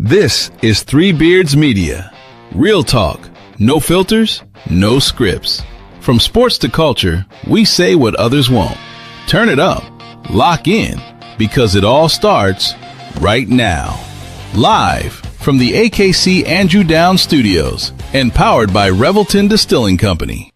This is Three Beards Media. Real talk, no filters, no scripts. From sports to culture, we say what others won't. Turn it up, lock in, because it all starts right now. Live from the AKC Andrew Downs Studios and powered by Revelton Distilling Company.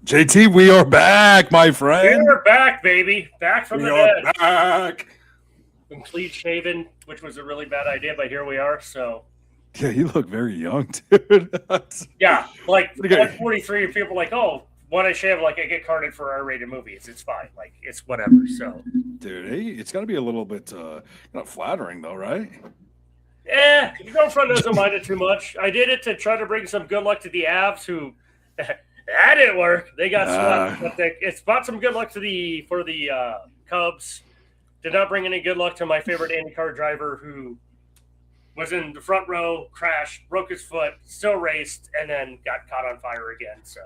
JT, we are back, my friend. We're back, baby. Back from the dead. We are back. And clean shaven, which was a really bad idea, but here we are. So, yeah, you look very young, dude. Yeah, like 43, and people are like, oh, when I shave, like I get carded for R-rated movies. It's fine. Like, it's whatever. So, dude, hey, it's got to be a little bit not flattering, though, right? Yeah, your girlfriend doesn't mind it too much. I did it to try to bring some good luck to the Avs, who that didn't work. They got swept. But it's brought some good luck for the Cubs. Did not bring any good luck to my favorite IndyCar driver, who was in the front row, crashed, broke his foot, still raced, and then got caught on fire again. So,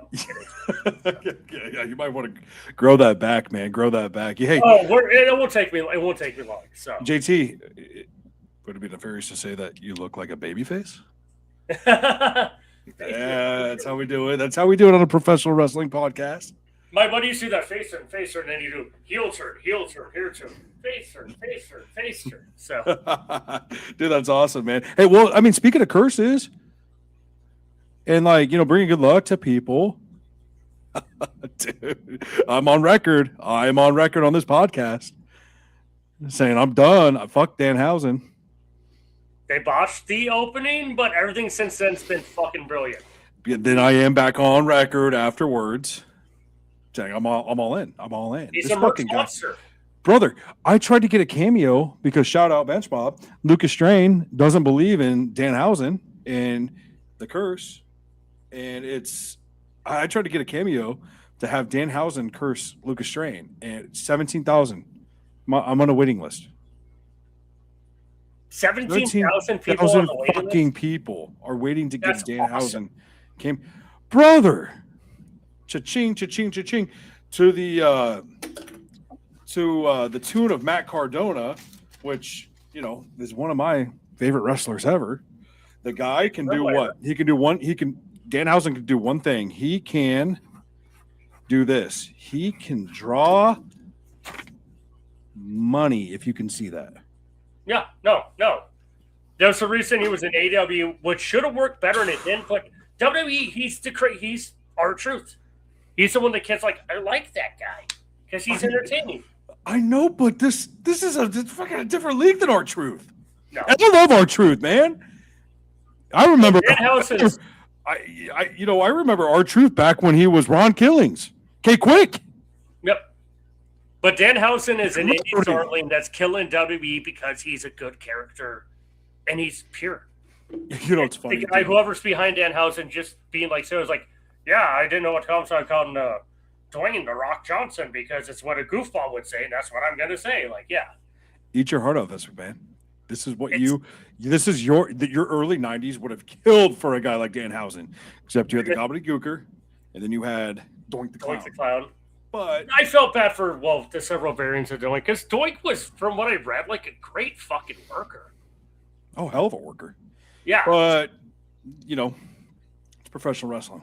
yeah, you might want to grow that back, man. Grow that back. Hey, it won't take me. It won't take me long. So, JT, would it be nefarious to say that you look like a baby face? Yeah, that's how we do it. That's how we do it on a professional wrestling podcast. My buddy used to do that face turn, and then you do heel turn, here turn, face turn. So, dude, that's awesome, man. Hey, well, I mean, speaking of curses and bringing good luck to people, dude, I'm on record. I am on record on this podcast saying I'm done. I fuck Danhausen. They botched the opening, but everything since then has been fucking brilliant. Then I am back on record afterwards saying I'm all in. I'm all in. He's this a fucking monster. Brother, I tried to get a cameo because shout out Bench Bob. Lucas Strain doesn't believe in Danhausen and the curse. And I tried to get a cameo to have Danhausen curse Lucas Strain, and 17,000. I'm on a waiting list. 17,000 people on the waiting fucking list? People are waiting to get That's Danhausen. awesome. Brother, cha-ching, cha-ching, cha-ching, to the tune of Matt Cardona, which is one of my favorite wrestlers ever. The guy can do what? He can do Danhausen can do one thing. He can do this. He can draw money, if you can see that. Yeah, no. There's a reason he was in AEW, which should have worked better, and it didn't. But WWE, he's our truth. He's the one that kids like. I like that guy because he's entertaining. I know, but this is a fucking different league than our truth. No. I love our truth, man. I remember. I remember our truth back when he was Ron Killings. Quick. Yep. But Danhausen is an indie darling that's killing WWE because he's a good character and he's pure. It's funny. The guy, whoever's behind Danhausen, just being like, so it's like, yeah, I didn't know what to call him, so I called him Dwayne The Rock Johnson because it's what a goofball would say, and that's what I'm going to say. Like, yeah. Eat your heart out this week, man. This is what your early 90s would have killed for a guy like Danhausen. Except you had the gobbledygooker. and then you had Doink the Clown. Doink the Clown. But I felt bad for the several variants of Doink because Doink was, from what I read, like a great fucking worker. Oh, hell of a worker. Yeah. But it's professional wrestling.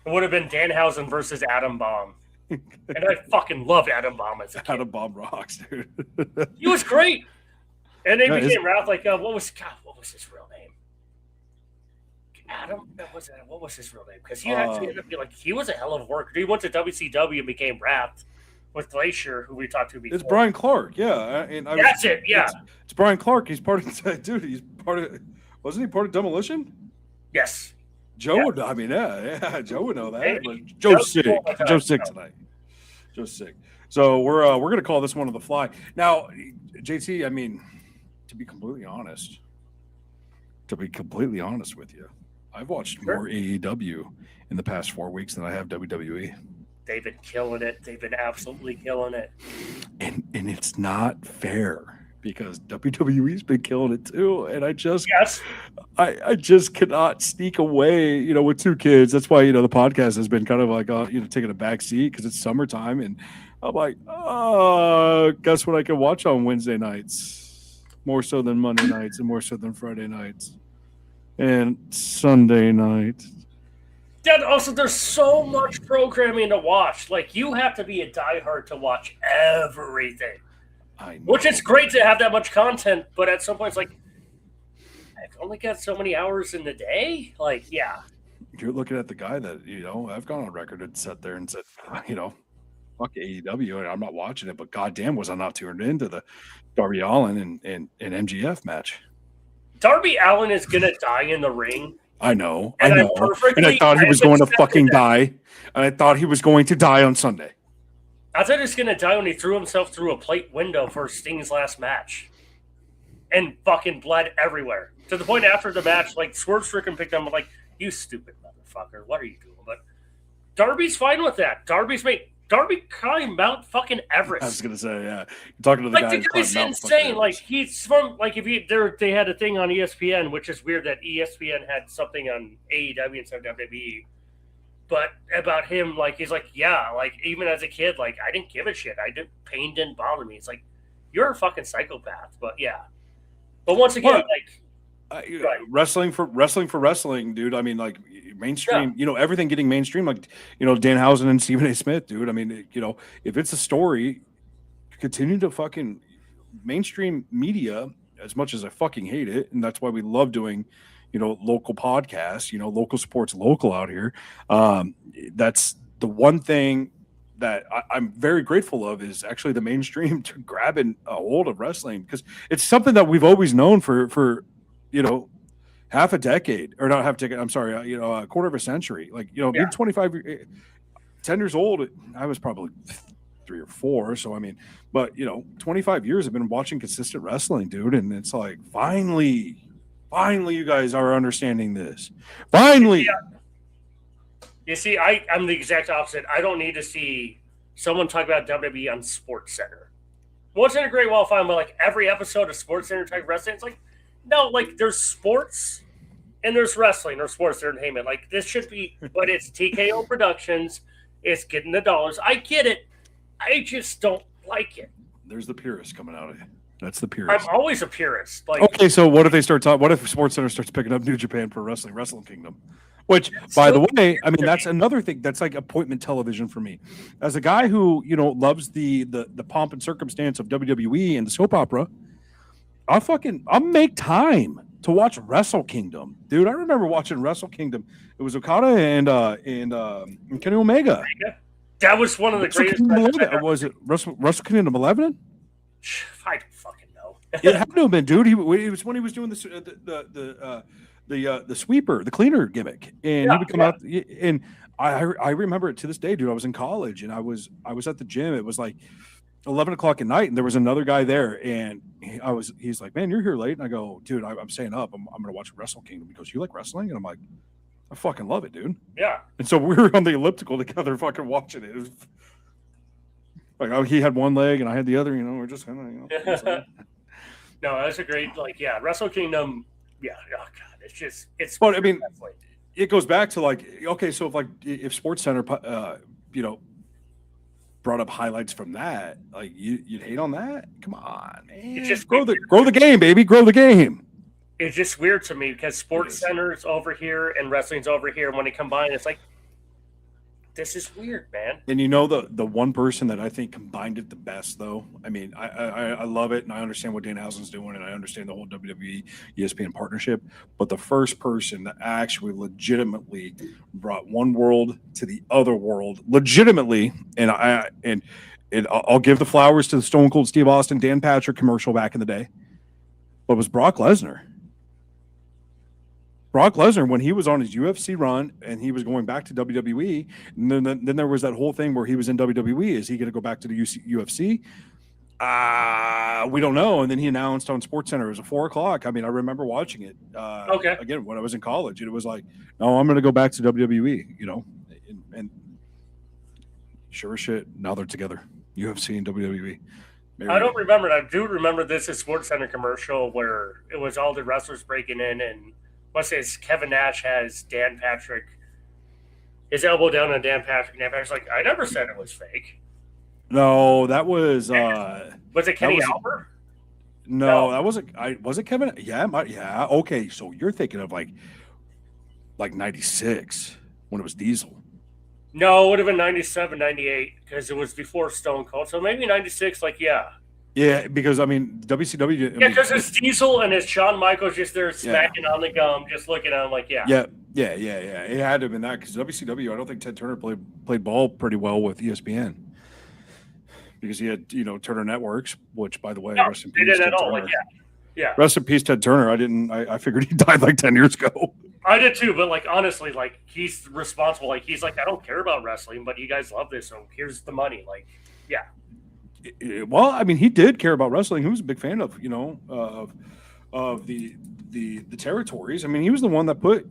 It would have been Danhausen versus Adam Bomb. And I fucking loved Adam Bomb as a kid. Adam Bomb rocks, dude. He was great. And they became Ralph, like, what was his real name? Adam? What was his real name? Because he actually ended up being like, he was a hell of a worker. He went to WCW and became Wrapped with Glacier, who we talked to before. It's Brian Clark, yeah. That's it, yeah. It's Brian Clark. He's part of, dude, wasn't he part of Demolition? Yes. Joe would, I mean, yeah, Joe would know that. But Joe's sick. Joe's sick tonight. Joe's sick. So we're gonna call this one on the fly. Now, JT, I mean, to be completely honest with you, I've watched more AEW in the past 4 weeks than I have WWE. They've been killing it. They've been absolutely killing it. And it's not fair because WWE's been killing it too. And I just cannot sneak away, with 2 kids. That's why, the podcast has been kind of like, taking a back seat because it's summertime. And I'm like, guess what I can watch on Wednesday nights? More so than Monday nights and more so than Friday nights and Sunday nights. Yeah, also, there's so much programming to watch. Like, you have to be a diehard to watch everything. I know. Which is great to have that much content, but at some point it's like, I've only got so many hours in the day. Like, yeah. You're looking at the guy that, I've gone on record and sat there and said, fuck AEW, and I'm not watching it, but goddamn was I not tuned into the Darby Allin and MGF match. Darby Allin is going to die in the ring. I know. And I thought he was going to fucking die. And I thought he was going to die on Sunday. I thought he was going to die when he threw himself through a plate window for Sting's last match. And fucking bled everywhere. To the point after the match, like, Swerve Strickland picked him up, like, you stupid motherfucker. What are you doing? But Darby's fine with that. Darby climbed Mount fucking Everest. I was going to say, yeah. You're talking to the guy who guy's insane. Like, he's from, like, they had a thing on ESPN, which is weird that ESPN had something on AEW instead of WWE. But about him, like, he's like, yeah, like, even as a kid, like, I didn't give a shit. Pain didn't bother me. It's like, you're a fucking psychopath. But yeah. But once again, wrestling for wrestling, dude. I mean, like, mainstream, everything getting mainstream, like, Danhausen and Stephen A. Smith, dude. I mean, if it's a story, continue to fucking mainstream media, as much as I fucking hate it. And that's why we love doing, local podcasts, local sports, local out here. That's the one thing that I'm very grateful of is actually the mainstream to grabbing a hold of wrestling, because it's something that we've always known for half a decade, or not half a decade. I'm sorry, a quarter of a century. Like, being 10 years old, I was probably 3 or 4. So, I mean, but 25 years I've been watching consistent wrestling, dude. And it's like, finally, you guys are understanding this. Finally. Yeah. You see, I'm the exact opposite. I don't need to see someone talk about WWE on SportsCenter. Once in a great while, fine, but like every episode of SportsCenter type wrestling, it's like, no, like there's sports and there's wrestling or sports entertainment. Like this should be, but it's TKO Productions. It's getting the dollars. I get it. I just don't like it. There's the purist coming out of you. That's the purist. I'm always a purist. Like, okay, so what if they start talking? What if SportsCenter starts picking up New Japan Pro Wrestling, Wrestle Kingdom? Which, by the way, I mean, that's another thing. That's like appointment television for me. As a guy who, loves the pomp and circumstance of WWE and the soap opera, I'll make time to watch Wrestle Kingdom. Dude, I remember watching Wrestle Kingdom. It was Okada and Kenny Omega. That was one of the greatest. Was it Wrestle Kingdom 11? I don't fucking know. It had to have been, dude. It was when he was doing the sweeper, the cleaner gimmick, and he would come out. And I remember it to this day, dude. I was in college and I was at the gym. It was like 11 o'clock at night, and there was another guy there, and he's like, "Man, you're here late." And I go, "Dude, I'm staying up. I'm gonna watch Wrestle Kingdom." He goes, "You like wrestling?" And I'm like, "I fucking love it, dude." Yeah. And so we were on the elliptical together, fucking watching it. It was like he had one leg and I had the other. We're just kind of. No, that's a great Wrestle Kingdom. Yeah. Oh God, it's. But I mean, it goes back to like, okay, so if SportsCenter, brought up highlights from that, like you'd hate on that? Come on, man. It's just grow the game, baby. Grow the game. It's just weird to me because Sports Center's over here and wrestling's over here. And when they combine, it's like, this is weird, man. And the one person that I think combined it the best, though. I mean, I love it, and I understand what Danhausen's doing, and I understand the whole WWE ESPN partnership. But the first person that actually legitimately brought one world to the other world, legitimately, and I'll give the flowers to the Stone Cold Steve Austin, Dan Patrick commercial back in the day, but it was Brock Lesnar. Brock Lesnar, when he was on his UFC run and he was going back to WWE, and then there was that whole thing where he was in WWE. Is he going to go back to the UFC? We don't know. And then he announced on SportsCenter it was at 4:00. I mean, I remember watching it. Again, when I was in college, and it was like, no, I'm going to go back to WWE. And sure as shit, now they're together, UFC and WWE. I don't remember it. I do remember this is SportsCenter commercial where it was all the wrestlers breaking in and. What's this? Kevin Nash has Dan Patrick, his elbow down on Dan Patrick. Dan Patrick's like, I never said it was fake. No, that was. Was it Kenny Albert? No, that wasn't. Was it Kevin? Yeah, yeah. Okay, so you're thinking of like '96 when it was Diesel. No, it would have been 97, 98 because it was before Stone Cold. So maybe 96. Yeah, because I mean WCW. Yeah, because it's Diesel and it's Shawn Michaels just there smacking on the gum, just looking at him like, yeah. It had to have been that because WCW. I don't think Ted Turner played ball pretty well with ESPN because he had Turner Networks, which by the way, rest in peace. They didn't at all. Yeah. Rest in peace, Ted Turner. I figured he died like 10 years ago. I did too, but honestly, he's responsible. He's like, I don't care about wrestling, but you guys love this, so here's the money. Yeah. Well, I mean, he did care about wrestling. He was a big fan of of the territories. I mean, he was the one that put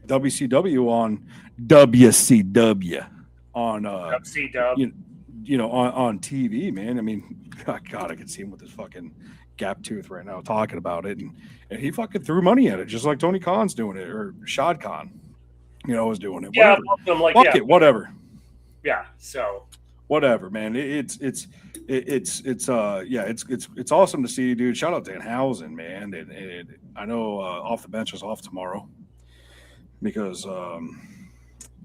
WCW on WCW on on TV, man. I mean, God, I can see him with his fucking gap tooth right now talking about it, and he fucking threw money at it, just like Tony Khan's doing it, or Shad Khan, was doing it. Yeah, whatever. Yeah, so. Whatever, man. It's awesome to see, dude. Shout out Danhausen, man. And I know Off the Bench is off tomorrow because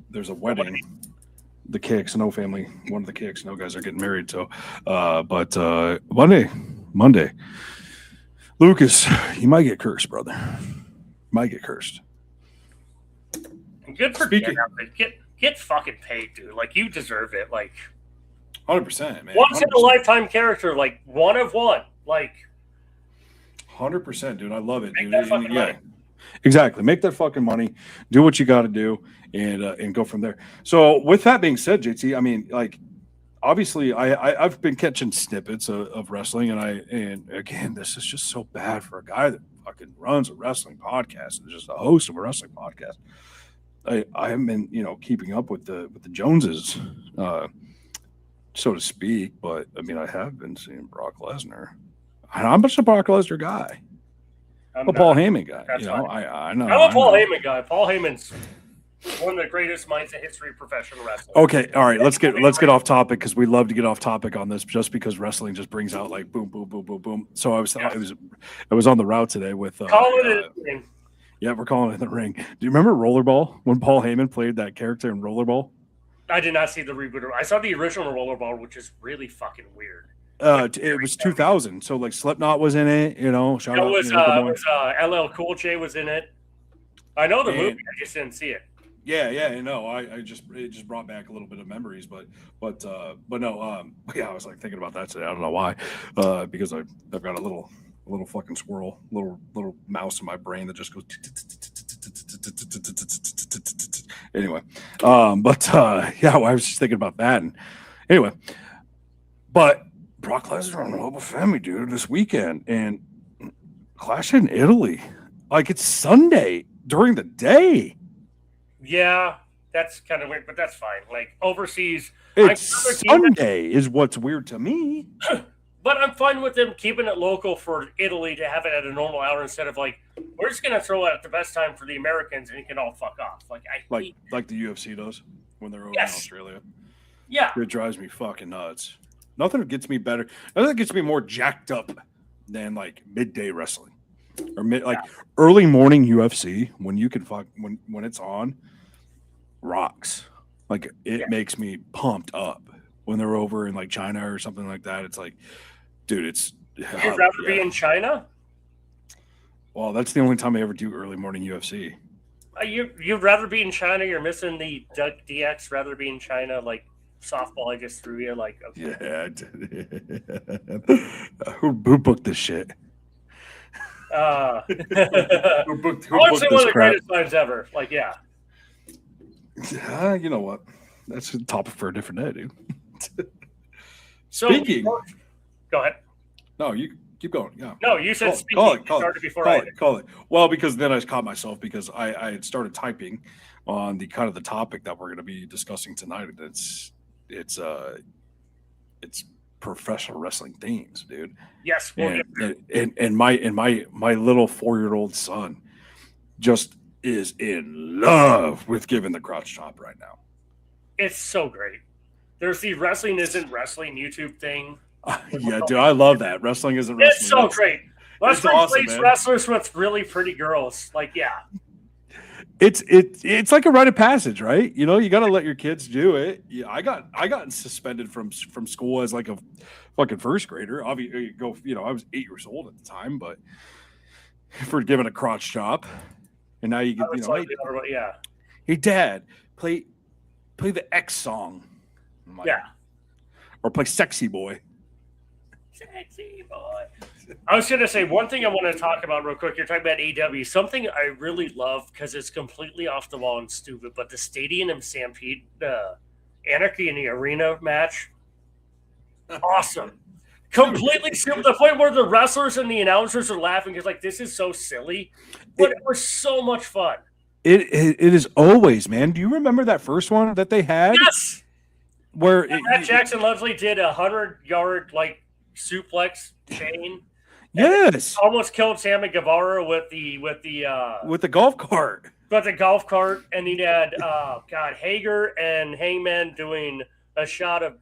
there's a wedding. The Kicks, no family. One of the Kicks, no guys are getting married. So, but Monday, Lucas, you might get cursed, brother. You might get cursed. Good for Dan. Get fucking paid, dude. You deserve it. 100%, man. Once in a lifetime character, one of one. 100%, dude. I love it, dude. Money. Exactly. Make that fucking money. Do what you got to do, and go from there. So, with that being said, JT, I mean, obviously, I've been catching snippets of wrestling, and again, this is just so bad for a guy that fucking runs a wrestling podcast and is just a host of a wrestling podcast. I haven't been, keeping up with the Joneses. So to speak, but I mean, I have been seeing Brock Lesnar. I'm just a Brock Lesnar guy. I'm a Paul Heyman guy. I know. I'm a Paul Heyman guy. Paul Heyman's one of the greatest minds in history of professional wrestling. Okay, all right. Let's get off topic because we love to get off topic on this, just because wrestling just brings out boom, boom, boom, boom, boom. So I was on the route today with. Call it in the ring. Yeah, we're calling it in the ring. Do you remember Rollerball when Paul Heyman played that character in Rollerball? I did not see the reboot. I saw the original Rollerball, which is really fucking weird. It was 2000, so Slipknot was in it. Shout out. It was LL Cool J was in it. I know the movie, I just didn't see it. Yeah, I know. It just brought back a little bit of memories, but no. Yeah, I was thinking about that today. I don't know why, because I've got a little fucking squirrel, little mouse in my brain that just goes. Anyway, yeah, I was just thinking about that, and anyway, but Brock Lesnar on Mobile Family, dude, this weekend, and Clash in Italy, it's Sunday during the day. Yeah, that's kind of weird, but that's fine. Overseas, it's Sunday is what's weird to me. But I'm fine with them keeping it local for Italy to have it at a normal hour instead of we're just gonna throw it at the best time for the Americans, and you can all fuck off. Like the UFC does when they're over in Australia. Yeah, it drives me fucking nuts. Nothing gets me better. Nothing gets me more jacked up than like midday wrestling or early morning UFC when you can when it's on. Rocks. Like it makes me pumped up when they're over in like China or something like that. It's like, dude, it's. You'd rather be in China? Well, that's the only time I ever do early morning UFC. You'd rather be in China? You're missing the DX. Rather be in China, like softball. I just threw you. Like, okay. Yeah. Who booked this shit? Who booked one of the greatest times ever. Like, yeah. You know what? That's a topic for a different day, dude. Speaking. Go ahead. No, you keep going. Yeah. No, you said call it. Well, because then I caught myself because I had started typing on the kind of the topic that we're going to be discussing tonight. It's professional wrestling themes, dude. Yes. And my little 4-year-old son just is in love with giving the crotch chop right now. It's so great. There's the Wrestling Isn't Wrestling YouTube thing. Yeah, dude, I love that. Wrestling Isn't Wrestling. It's so great. Let's replace wrestlers with really pretty girls. Like, yeah. It's like a rite of passage, right? You know, you got to let your kids do it. Yeah, I got suspended from school as like a fucking first grader. Obviously, I was 8 years old at the time, but for giving a crotch chop, and now you get hey dad, play the X song. Like, or play Sexy Boy. Sexy Boy. I was going to say one thing I want to talk about real quick. You're talking about AEW. Something I really love because it's completely off the wall and stupid, but the Stadium and Stampede, Anarchy in the Arena match, awesome. Completely stupid. The point where the wrestlers and the announcers are laughing because, like, this is so silly, but it was so much fun. It is always, man. Do you remember that first one that they had? Yes. Where Matt Jackson Leslie did 100-yard like suplex chain. Yes. Almost killed Sammy Guevara with the golf cart. But the golf cart, and he had Hager and Hangman doing a shot of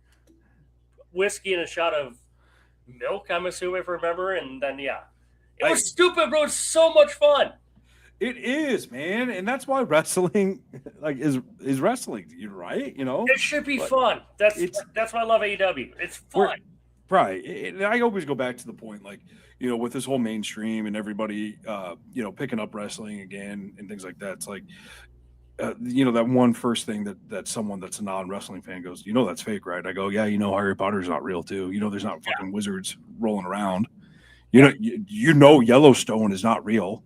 whiskey and a shot of milk, I'm assuming, if I remember, and then it was stupid, bro. It's so much fun. It is, man, and that's why wrestling is wrestling. You're right, you know. It should be fun. That's why I love AEW. It's fun. Right. And I always go back to the point, like, you know, with this whole mainstream and everybody, picking up wrestling again and things like that. It's like, that one first thing that someone that's a non-wrestling fan goes, you know, that's fake, right? I go, yeah, you know, Harry Potter's not real too. You know, there's not fucking wizards rolling around. You know, Yellowstone is not real.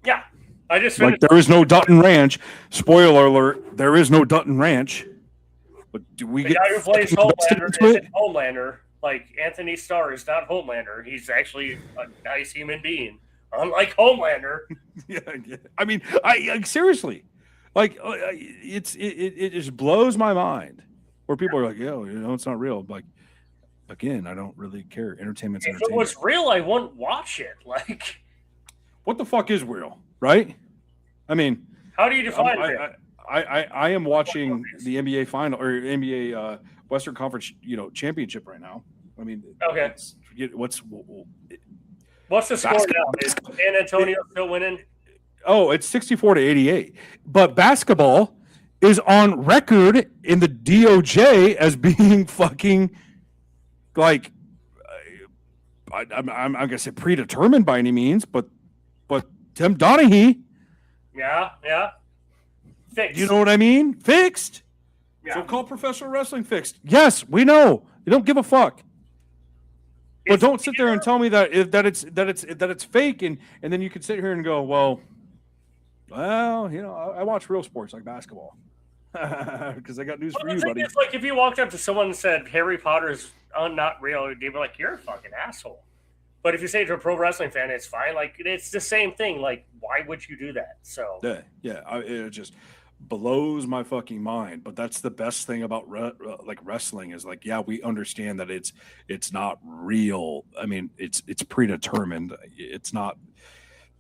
Yeah. I just like there is no Dutton Ranch. Spoiler alert, there is no Dutton Ranch. But do we get guy who plays Homelander isn't Homelander? Like Anthony Starr is not Homelander. He's actually a nice human being, unlike Homelander. Yeah. I mean, I seriously, like, it just blows my mind. Where people are like, "Yo, you know, it's not real." Like, again, I don't really care. Entertainment's entertainment. If it was real, I wouldn't watch it. Like, what the fuck is real, right? I mean, how do you define it? I am watching the NBA final or NBA Western Conference, championship right now. I mean, okay. What's the score now? Is San Antonio still winning? Oh, it's 64-88. But basketball is on record in the DOJ as being fucking like I'm gonna say predetermined by any means, but Tim Donaghy. Yeah. Fixed. You know what I mean? Fixed. Yeah. So call professional wrestling fixed. Yes, we know. You don't give a fuck. But don't sit there and tell me that it's fake, and then you can sit here and go, well, I watch real sports like basketball because I got news for you, buddy. It's like if you walked up to someone and said Harry Potter is not real, they'd be like, "You're a fucking asshole." But if you say to a pro wrestling fan, it's fine. Like it's the same thing. Like, why would you do that? So it just blows my fucking mind. But that's the best thing about wrestling is like, yeah, we understand that it's not real. I mean, it's predetermined. It's not.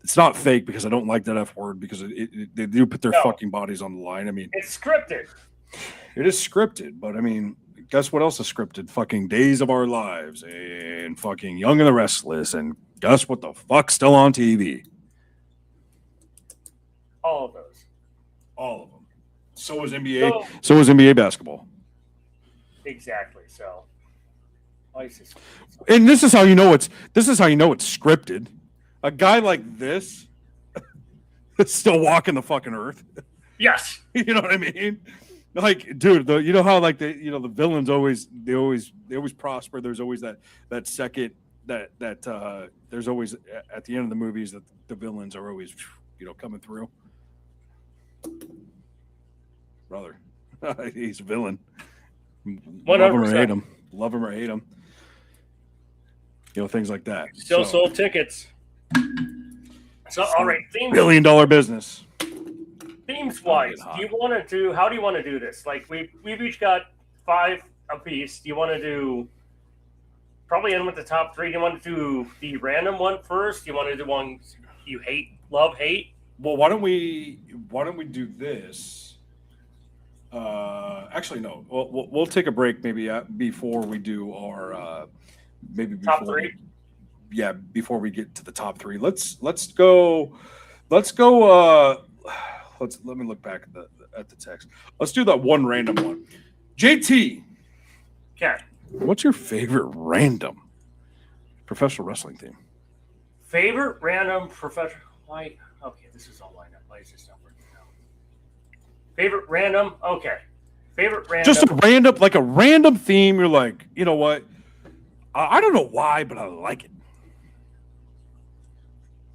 it's not fake because I don't like that F word because they do put their fucking bodies on the line. I mean, it's scripted. It is scripted, but I mean, guess what else is scripted? Fucking Days of Our Lives and fucking Young and the Restless, and guess what the fuck's still on TV? All of those. All of them. So is NBA. So is NBA basketball. Exactly. So. And this is how you know it's scripted. A guy like this is still walking the fucking earth. Yes. You know what I mean? Like, dude, you know how like the villains always prosper. There's always that second that there's always at the end of the movies that the villains are always coming through. Brother, he's a villain. 100%. Love him or hate him. Love him or hate him. Things like that. Still sold tickets. So, all right, $1 billion business. Themes wise, how do you want to do this? Like we've each got 5 apiece. Do you want to do probably end with the top 3? Do you want to do the random one first? Do you want to do one you love, hate? Well, why don't we do this? Actually, no. We'll take a break maybe before we do our top 3. Before we get to the top 3, let's go. Let me look back at the text. Let's do that one random one. JT. Okay. What's your favorite random professional wrestling theme? Favorite random professional. Why? Okay, this is all lined up. Why is this not working out? Favorite random. Okay. Favorite random. Just a random theme. You're like, you know what? I don't know why, but I like it.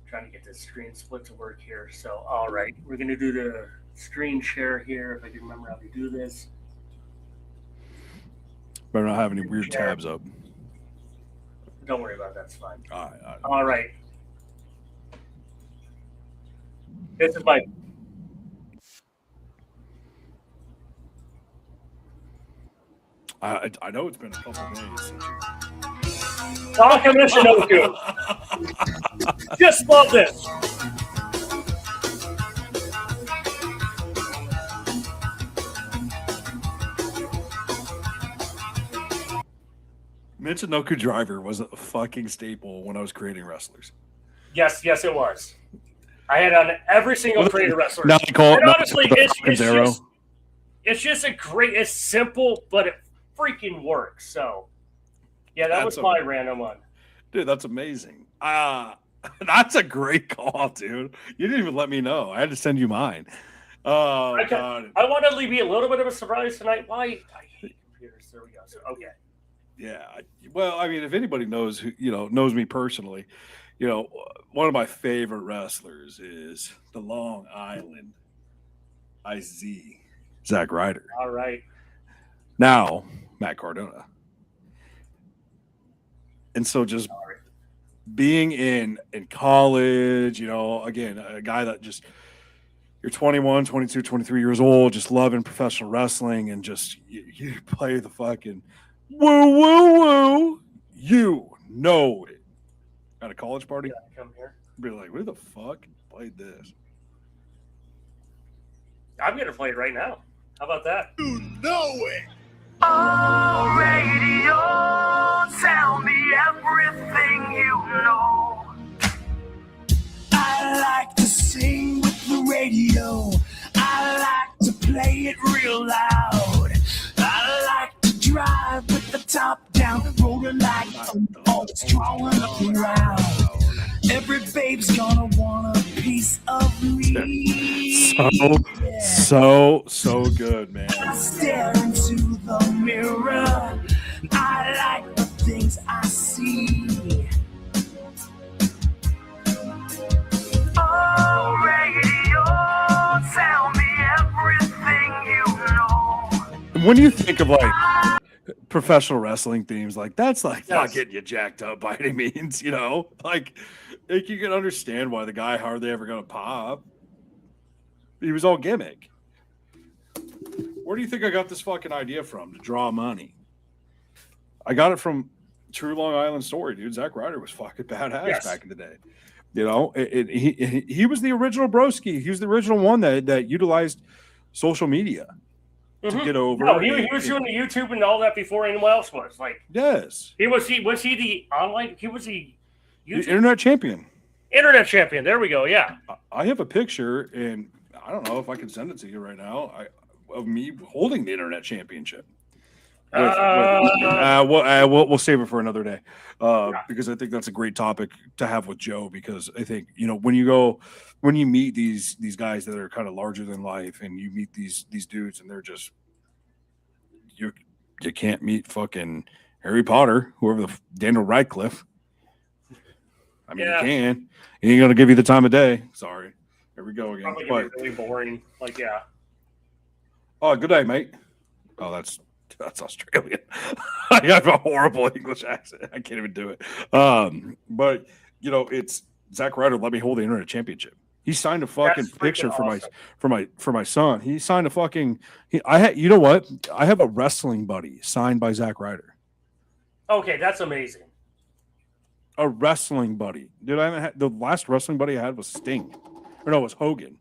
Trying to get this screen split to work here. So, all right, we're going to do the screen share here. If I can remember how to do this. Better not have any weird tabs up. Don't worry about that. That's fine. All right. This is my. I know it's been a couple days since you. Taka Michinoku. Just love this. Michinoku Driver was a fucking staple when I was creating wrestlers. Yes, it was. I had on every single created wrestler. Now they call it. Honestly, it's just a great. It's simple, but it freaking works. So. Yeah, that was my random one. Dude, that's amazing. That's a great call, dude. You didn't even let me know. I had to send you mine. Oh, God. I wanted to be a little bit of a surprise tonight. Why? I hate computers. There we go. So, okay. Yeah. Well, I mean, if anybody knows me personally, one of my favorite wrestlers is the Long Island IZ, Zack Ryder. All right. Now, Matt Cardona. And so just being in college, again, a guy that just, you're 21, 22, 23 years old, just loving professional wrestling and just you play the fucking woo, woo, woo. You know it. At a college party? Yeah, come here. Be like, who the fuck played this? I'm going to play it right now. How about that? You know it. Oh, radio, tell me everything you know. I like to sing with the radio. I like to play it real loud. I like to drive with the top down, rolling like always drawing up around. Every babe's gonna want a piece of me. So good, man. I stare into the mirror. I like the things I see. Oh, radio, tell me everything you know. When you think of like professional wrestling themes, like that's like not getting you jacked up by any means, like you can understand why the guy hardly ever gonna pop. He was all gimmick. Where do you think I got this fucking idea from to draw money? I got it from True Long Island Story, dude. Zack Ryder was fucking badass back in the day. You know, he was the original broski. He was the original one that utilized social media to get over. No, he was doing the YouTube and all that before anyone else was. Like, yes, was he the online? He was the YouTube internet champion. Internet champion. There we go. Yeah. I have a picture, and I don't know if I can send it to you right now. Of me holding the internet championship. We'll save it for another day because I think that's a great topic to have with Joe, because I think, you know, when you meet these guys that are kind of larger than life, and you meet these dudes, and they're just you can't meet fucking Harry Potter, whoever Daniel Radcliffe. I mean, you can. He ain't gonna give you the time of day. Sorry. Here we go again. Probably gonna be really boring. Like, yeah. Oh, good day, mate. Oh, that's Australian. I have a horrible English accent. I can't even do it. But you know, it's Zack Ryder let me hold the internet championship. He signed a fucking picture for my son. He signed a fucking. You know what? I have a wrestling buddy signed by Zack Ryder. Okay, that's amazing. A wrestling buddy, dude. The last wrestling buddy I had was Sting, or no, it was Hogan.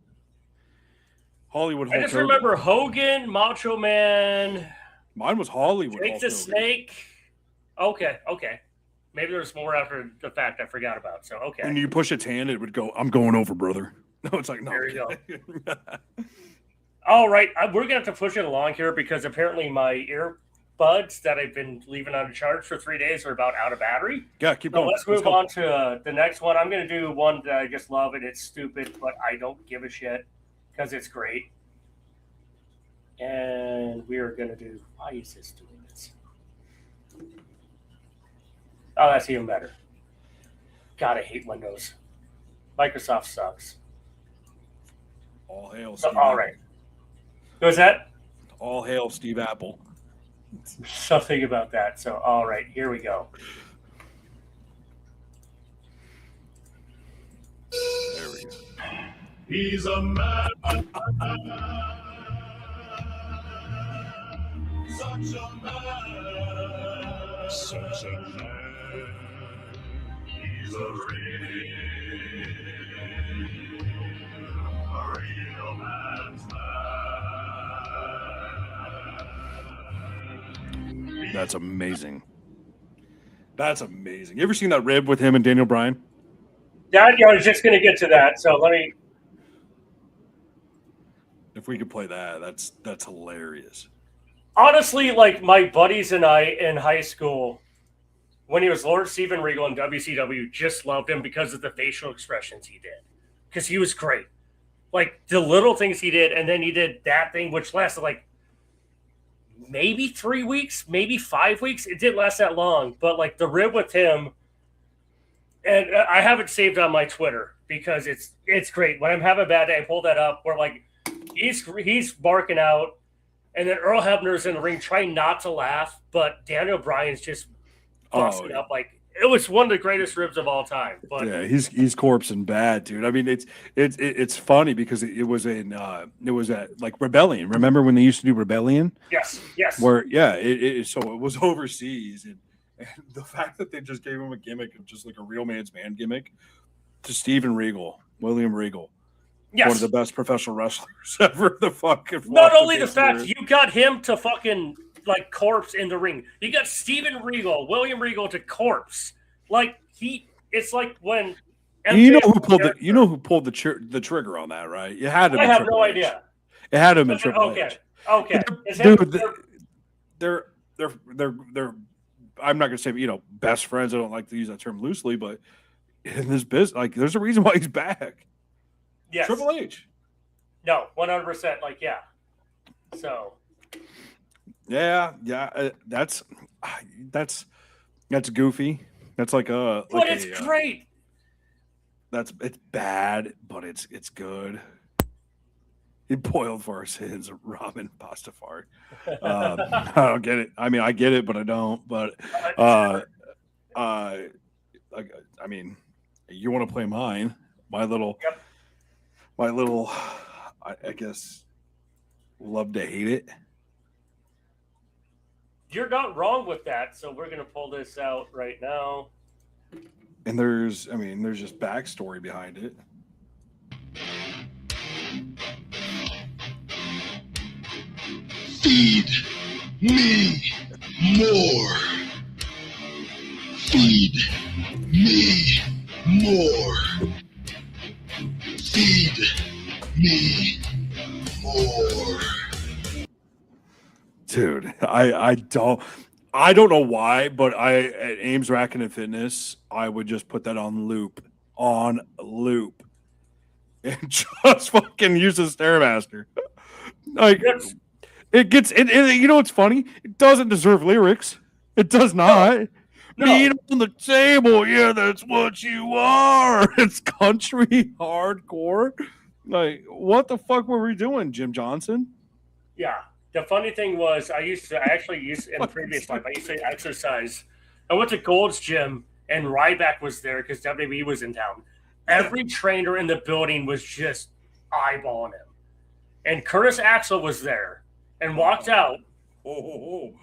Hollywood. I just remember Hogan, Macho Man. Mine was Hollywood. Jake the Snake. Okay. Maybe there's more after the fact I forgot about. So okay. And you push its hand, it would go, "I'm going over, brother." No, it's like, no. There you go. All right, we're gonna have to push it along here because apparently my earbuds that I've been leaving on charge for 3 days are about out of battery. Yeah, keep going. Let's move on to the next one. I'm gonna do one that I just love, and it's stupid, but I don't give a shit because it's great. And we are going to do, why is this doing this? Oh, that's even better. God, I hate Windows. Microsoft sucks. All hail Steve. All right. What was that? All hail Steve Apple. Something about that. So, all right, here we go. There we go. He's a man. Such a man. Such a man. He's a real man's man. That's amazing. That's amazing. You ever seen that rib with him and Daniel Bryan? Dad, I was just going to get to that. So let me. If we could play that, that's hilarious. Honestly, like my buddies and I in high school, when he was Lord Steven Regal in WCW, just loved him because of the facial expressions he did. Because he was great. Like the little things he did, and then he did that thing, which lasted like maybe 3 weeks, maybe 5 weeks. It didn't last that long, but like the rib with him, and I have it saved on my Twitter because it's great. When I'm having a bad day, I pull that up where like he's barking out. And then Earl Hebner's in the ring trying not to laugh, but Daniel Bryan's just busting up. Like it was one of the greatest ribs of all time. But yeah, he's corpsing bad, dude. I mean, it's funny because it was at like Rebellion. Remember when they used to do Rebellion? Yes. Where so it was overseas, and the fact that they just gave him a gimmick of just like a real man's man gimmick to William Regal. Yes. One of the best professional wrestlers ever. Not only the fact you got him to fucking like corpse in the ring, you got Steven Regal, William Regal to corpse. Like it's like when MJF you know who pulled the trigger on that, right? You had to. I have no idea. It had to have been Triple H. Okay. Dude, they're I'm not gonna say best friends. I don't like to use that term loosely, but in this business, like there's a reason why he's back. Yes. Triple H. No, 100%. Like, yeah. So. Yeah. That's goofy. That's like a. But it's great. It's bad, but it's good. He boiled for our sins, Robin Pastafari. I don't get it. I mean, I get it, but I don't. But I mean, you want to play mine? My little. Yep. I guess, love to hate it. You're not wrong with that, so we're going to pull this out right now. And there's just backstory behind it. Feed me more. Feed me more. Feed me more. Dude, I don't know why, but at Ames Racking and Fitness, I would just put that on loop, and just fucking use the Stairmaster. Like it gets it. You know what's funny? It doesn't deserve lyrics. It does not. No. Meat on the table, yeah, that's what you are. It's country hardcore. Like, what the fuck were we doing, Jim Johnson? Yeah. The funny thing was, I actually used in the previous life, I used to exercise. I went to Gold's Gym, and Ryback was there because WWE was in town. Every trainer in the building was just eyeballing him. And Curtis Axel was there and walked out. It's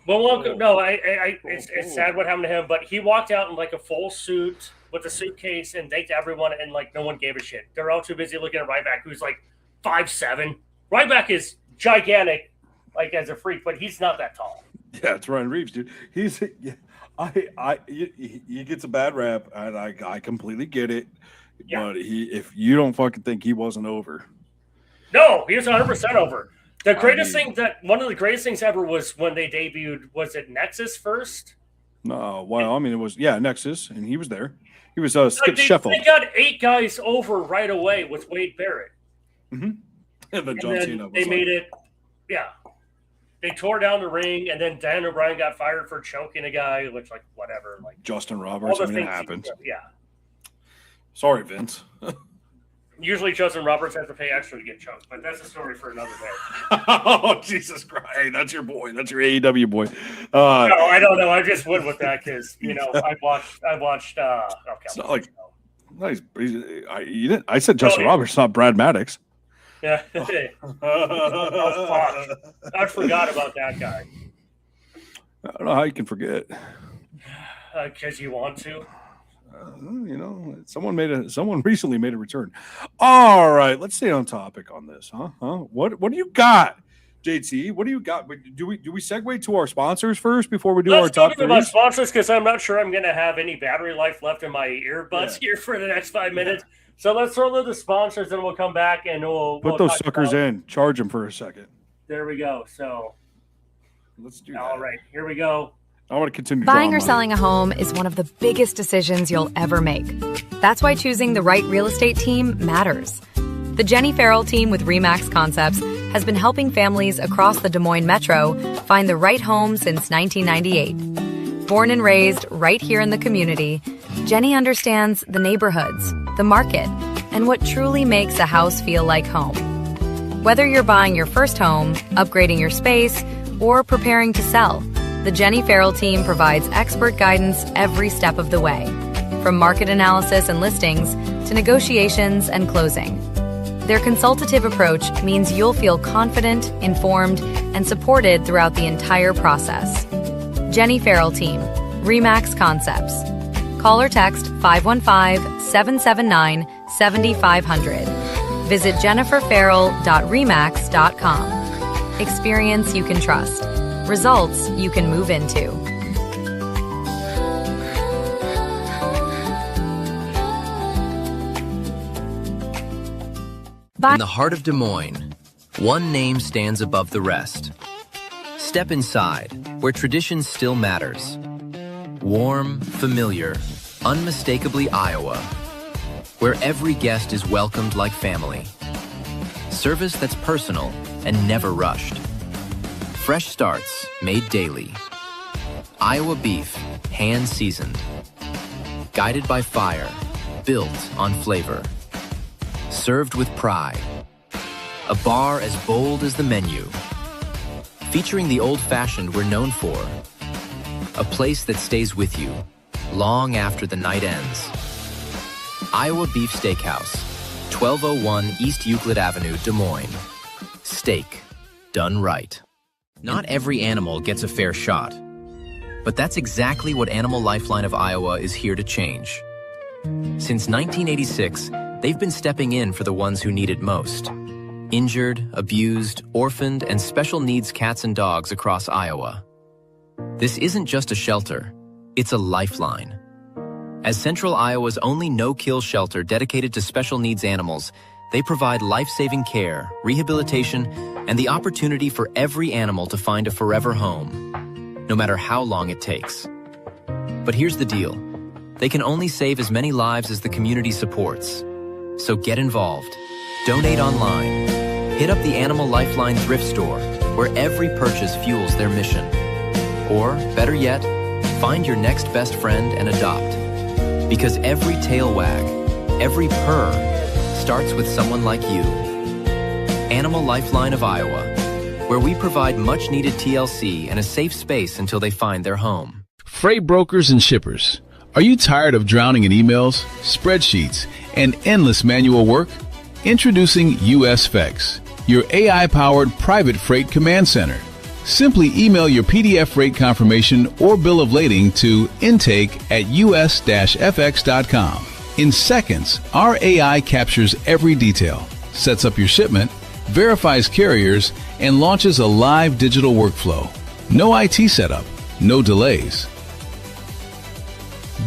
sad what happened to him, but he walked out in like a full suit with a suitcase and thanked everyone, and like no one gave a shit. They're all too busy looking at Ryback, who's like 5'7". Ryback is gigantic, like as a freak, but he's not that tall. Yeah, it's Ryan Reeves, dude. He gets a bad rap, and I completely get it. Yeah. But if you don't fucking think he wasn't over, no, he was 100% over. The greatest one of the greatest things ever was when they debuted. Was it Nexus first? No, well, I mean, it was Nexus, and he was there. He was Skip Sheffield. They got 8 guys over right away with Wade Barrett. Mm-hmm. And then John Cena. They made it. Yeah, they tore down the ring, and then Dan O'Brien got fired for choking a guy, which like whatever. Like Justin Roberts. I mean, it happened. Yeah. Sorry, Vince. Usually Justin Roberts has to pay extra to get choked, but that's a story for another day. Oh, Jesus Christ. Hey, that's your boy. That's your AEW boy. No, I don't know. I just went with that because, I watched okay. It's not like I said Justin Roberts, not Brad Maddox. Yeah. Oh, fuck. I forgot about that guy. I don't know how you can forget. Because you want to. Someone recently made a return. All right, let's stay on topic on this, huh? What do you got, JT? What do you got? Do we segue to our sponsors first before we do our top three? Let's sponsors because I'm not sure I'm going to have any battery life left in my earbuds here for the next 5 minutes. So let's throw the sponsors, and we'll come back and we'll put those suckers in. Charge them for a second. There we go. So let's do that. All right, here we go. I want to continue. Buying or selling a home is one of the biggest decisions you'll ever make. That's why choosing the right real estate team matters. The Jenny Farrell team with RE/MAX Concepts has been helping families across the Des Moines metro find the right home since 1998. Born and raised right here in the community, Jenny understands the neighborhoods, the market, and what truly makes a house feel like home. Whether you're buying your first home, upgrading your space, or preparing to sell, the Jenny Farrell team provides expert guidance every step of the way, from market analysis and listings to negotiations and closing. Their consultative approach means you'll feel confident, informed, and supported throughout the entire process. Jenny Farrell team, RE/MAX Concepts. Call or text 515-779-7500. Visit jenniferfarrell.remax.com. Experience you can trust. Results you can move into. In the heart of Des Moines, one name stands above the rest. Step inside, where tradition still matters. Warm, familiar, unmistakably Iowa, where every guest is welcomed like family. Service that's personal and never rushed. Fresh starts made daily. Iowa beef, hand seasoned. Guided by fire, built on flavor. Served with pride. A bar as bold as the menu. Featuring the old-fashioned we're known for. A place that stays with you long after the night ends. Iowa Beef Steakhouse, 1201 East Euclid Avenue, Des Moines. Steak done right. Not every animal gets a fair shot, but that's exactly what Animal Lifeline of Iowa is here to change. Since 1986, they've been stepping in for the ones who need it most. Injured, abused, orphaned, and special needs cats and dogs across Iowa. This isn't just a shelter, it's a lifeline. As Central Iowa's only no-kill shelter dedicated to special needs animals, they provide life-saving care, rehabilitation, and the opportunity for every animal to find a forever home, no matter how long it takes. But here's the deal. They can only save as many lives as the community supports. So get involved. Donate online. Hit up the Animal Lifeline thrift store, where every purchase fuels their mission. Or, better yet, find your next best friend and adopt. Because every tail wag, every purr, starts with someone like you. Animal Lifeline of Iowa, where we provide much-needed TLC and a safe space until they find their home. Freight brokers and shippers, are you tired of drowning in emails, spreadsheets, and endless manual work? Introducing USFX, your AI-powered private freight command center. Simply email your PDF rate confirmation or bill of lading to intake@us-fx.com. In seconds, our AI captures every detail, sets up your shipment, verifies carriers, and launches a live digital workflow. No IT setup, no delays.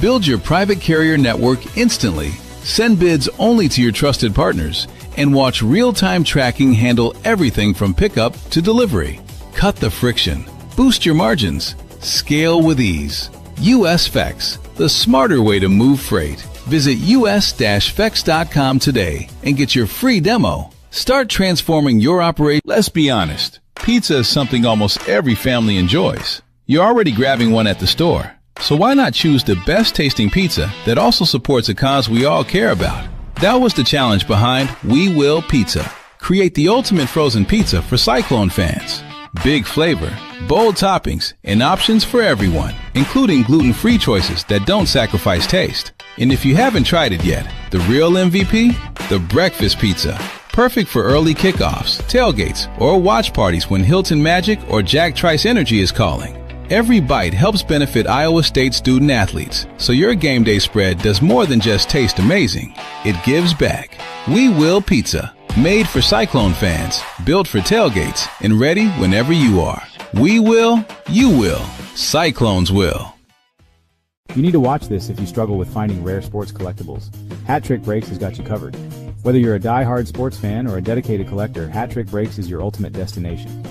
Build your private carrier network instantly. Send bids only to your trusted partners and watch real-time tracking handle everything from pickup to delivery. Cut the friction, boost your margins, scale with ease. USFX, the smarter way to move freight. Visit us-fex.com today and get your free demo. Start transforming your operation. Let's be honest, pizza is something almost every family enjoys. You're already grabbing one at the store, so why not choose the best tasting pizza that also supports a cause we all care about? That was the challenge behind We Will Pizza. Create the ultimate frozen pizza for Cyclone fans. Big flavor, bold toppings, and options for everyone, including gluten-free choices that don't sacrifice taste. And if you haven't tried it yet, the real MVP? The breakfast pizza. Perfect for early kickoffs, tailgates, or watch parties when Hilton Magic or Jack Trice Energy is calling. Every bite helps benefit Iowa State student athletes, so your game day spread does more than just taste amazing. It gives back. We Will Pizza. Made for Cyclone fans, built for tailgates, and ready whenever you are. We will, you will, Cyclones will. You need to watch this if you struggle with finding rare sports collectibles. Hat Trick Breaks has got you covered. Whether you're a die-hard sports fan or a dedicated collector, Hat Trick Breaks is your ultimate destination.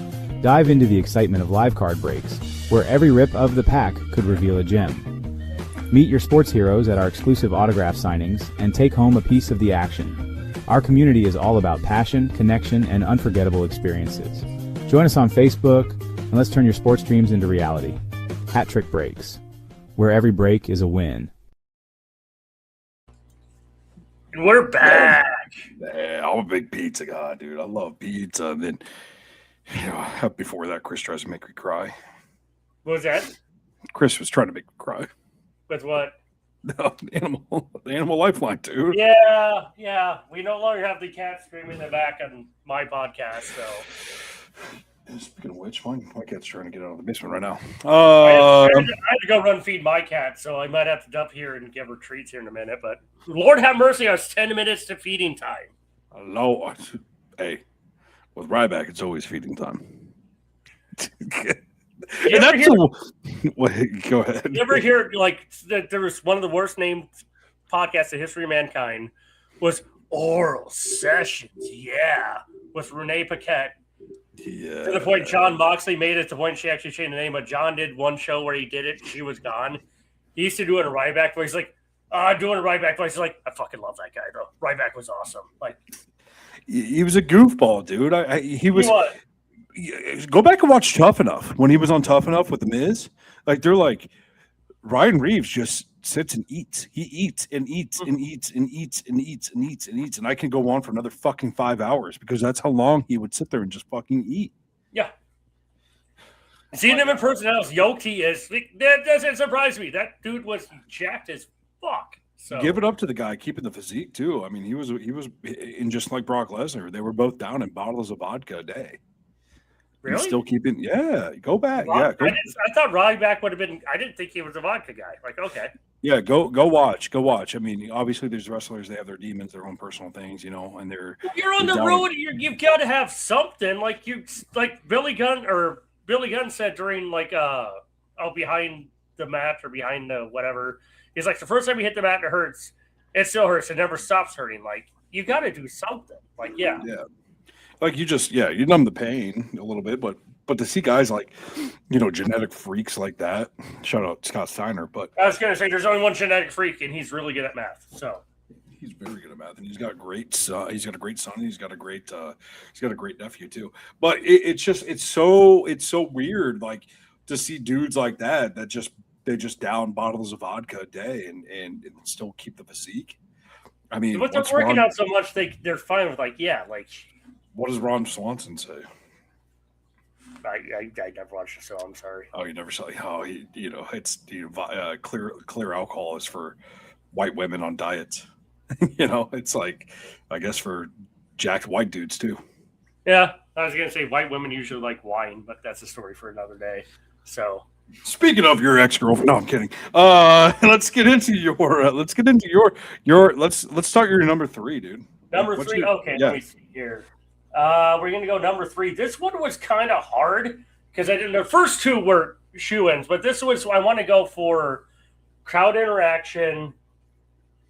Dive into the excitement of live card breaks, where every rip of the pack could reveal a gem. Meet your sports heroes at our exclusive autograph signings and take home a piece of the action. Our community is all about passion, connection, and unforgettable experiences. Join us on Facebook, and let's turn your sports dreams into reality. Hat Trick Breaks, where every break is a win. And we're back. Yeah, I'm a big pizza guy, dude. I love pizza. And then, before that, Chris tries to make me cry. What was that? Chris was trying to make me cry. With what? No, the animal lifeline, dude. Yeah. We no longer have the cat screaming in the back on my podcast, so. And speaking of which, my cat's trying to get out of the basement right now. I had to go run feed my cat, so I might have to dump here and give her treats here in a minute. But Lord have mercy, I was 10 minutes to feeding time. Hello. Hey, with Ryback, it's always feeding time. Go ahead. You ever hear that there was one of the worst named podcasts in history of mankind was Oral Sessions, with Renee Paquette. Yeah. To the point John Moxley made it to the point she actually changed the name, but John did one show where he did it, she was gone. He used to do it in a Ryback voice. He's like, I'm doing a Ryback voice. He's like, I fucking love that guy, though. Ryback was awesome. Like, he was a goofball, dude. He was. Go back and watch Tough Enough when he was on Tough Enough with The Miz. Like, they're like, Ryan Reeves just sits and eats. He eats and eats and eats and eats and eats and eats and eats. And I can go on for another fucking 5 hours because that's how long he would sit there and just fucking eat. Yeah. Seeing him in person, how yoked he is, that doesn't surprise me. That dude was jacked as fuck. So give it up to the guy keeping the physique too. I mean, he was, and just like Brock Lesnar, they were both down in bottles of vodka a day. Really? Still keeping, go back. Rob, Go, I thought Ryback would have been. I didn't think he was a vodka guy. Like, okay. yeah, go watch. Go watch. I mean, obviously, there's wrestlers, they have their demons, their own personal things, and they're. You're on the road. You've got to have something. Like Billy Gunn said during behind the mat or behind the whatever. He's like, the first time you hit the mat and it hurts, it still hurts. It never stops hurting. Like, you got to do something. Like, yeah. Like you numb the pain a little bit, but to see guys like, genetic freaks like that, shout out Scott Steiner. But I was gonna say there's only one genetic freak, and he's really good at math. So he's very good at math, and he's got a great son. He's got a great son. And he's got a great nephew too. But it's so weird, like to see dudes like that they just down bottles of vodka a day and still keep the physique. I mean, but they're working out so much they're fine with what does Ron Swanson say? I never watched the show. I'm sorry. Oh, you never saw? Oh, it's clear alcohol is for white women on diets. It's like, I guess for jacked white dudes too. Yeah, I was gonna say white women usually like wine, but that's a story for another day. So, speaking of your ex-girlfriend, no, I'm kidding. Let's get into your. Let's start your number 3, dude. Number 3. Okay, let me see here. We're going to go number 3. This one was kind of hard because the first 2 were shoe-ins, but this was, I want to go for crowd interaction,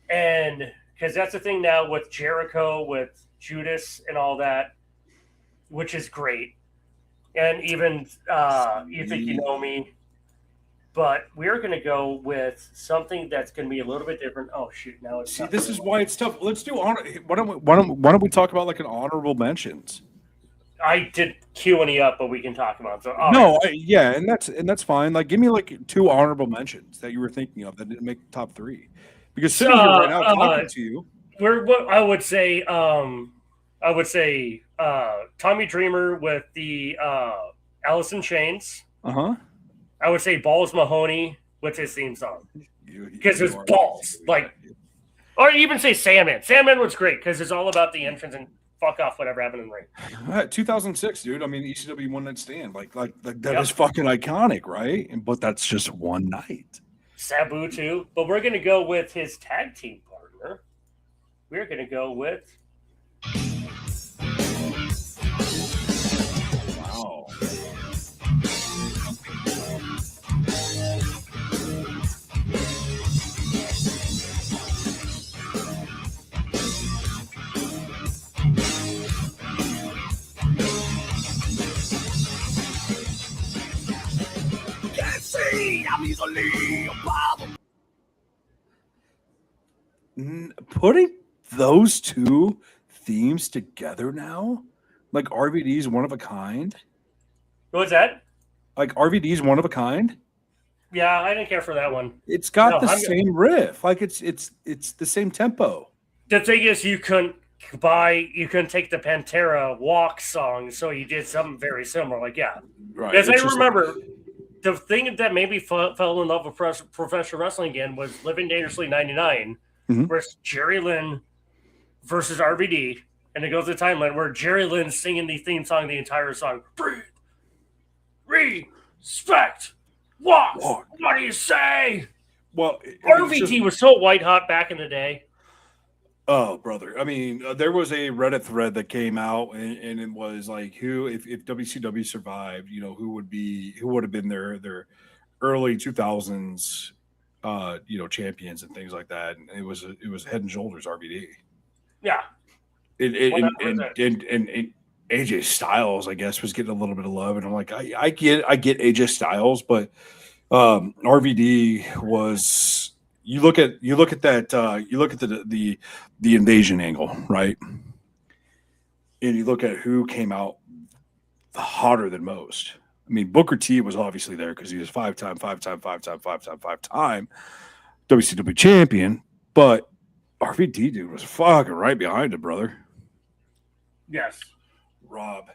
and because that's the thing now with Jericho, with Judas and all that, which is great. And even You Think You Know Me. But we're going to go with something that's going to be a little bit different. Oh, shoot. Now it's this is why it's tough. Let's do honor. Why don't we talk about like an honorable mentions? I did Q&E up, but we can talk about it. So, and that's fine. Like, give me like 2 honorable mentions that you were thinking of that didn't make the top 3. Because sitting here right now talking to you, I would say Tommy Dreamer with the Alice in Chains. I would say Balls Mahoney with his theme song because it's balls, or even say Sandman. Sandman was great because it's all about the entrance and fuck off whatever happened in the ring. 2006, dude. I mean, ECW One Night Stand, like that is fucking iconic, right? But that's just one night. Sabu too, but we're gonna go with his tag team partner. We're gonna go with. Wow. Putting those 2 themes together now, like RVD's One of a Kind. What's that? Like RVD's One of a Kind. Yeah, I didn't care for that one. It's got same riff, like it's the same tempo. The thing is, you couldn't take the Pantera Walk song, so you did something very similar. Like, yeah, right. Because I remember the thing that made me fell in love with professional wrestling again was Living Dangerously '99 versus Jerry Lynn versus RVD, and it goes to the timeline where Jerry Lynn's singing the theme song, the entire song. Breathe, respect, walk. What do you say? Well, RVD was so white hot back in the day. Oh, brother. I mean, there was a Reddit thread that came out, and it was like, who, if WCW survived, who would have been their early 2000s, champions and things like that. And it was head and shoulders RVD. Yeah. And AJ Styles, I guess, was getting a little bit of love, and I'm like, I get AJ Styles, but RVD was. You look at that. You look at the invasion angle, right? And you look at who came out hotter than most. I mean, Booker T was obviously there because he was five-time WCW champion. But RVD dude was fucking right behind him, brother. Yes. Rob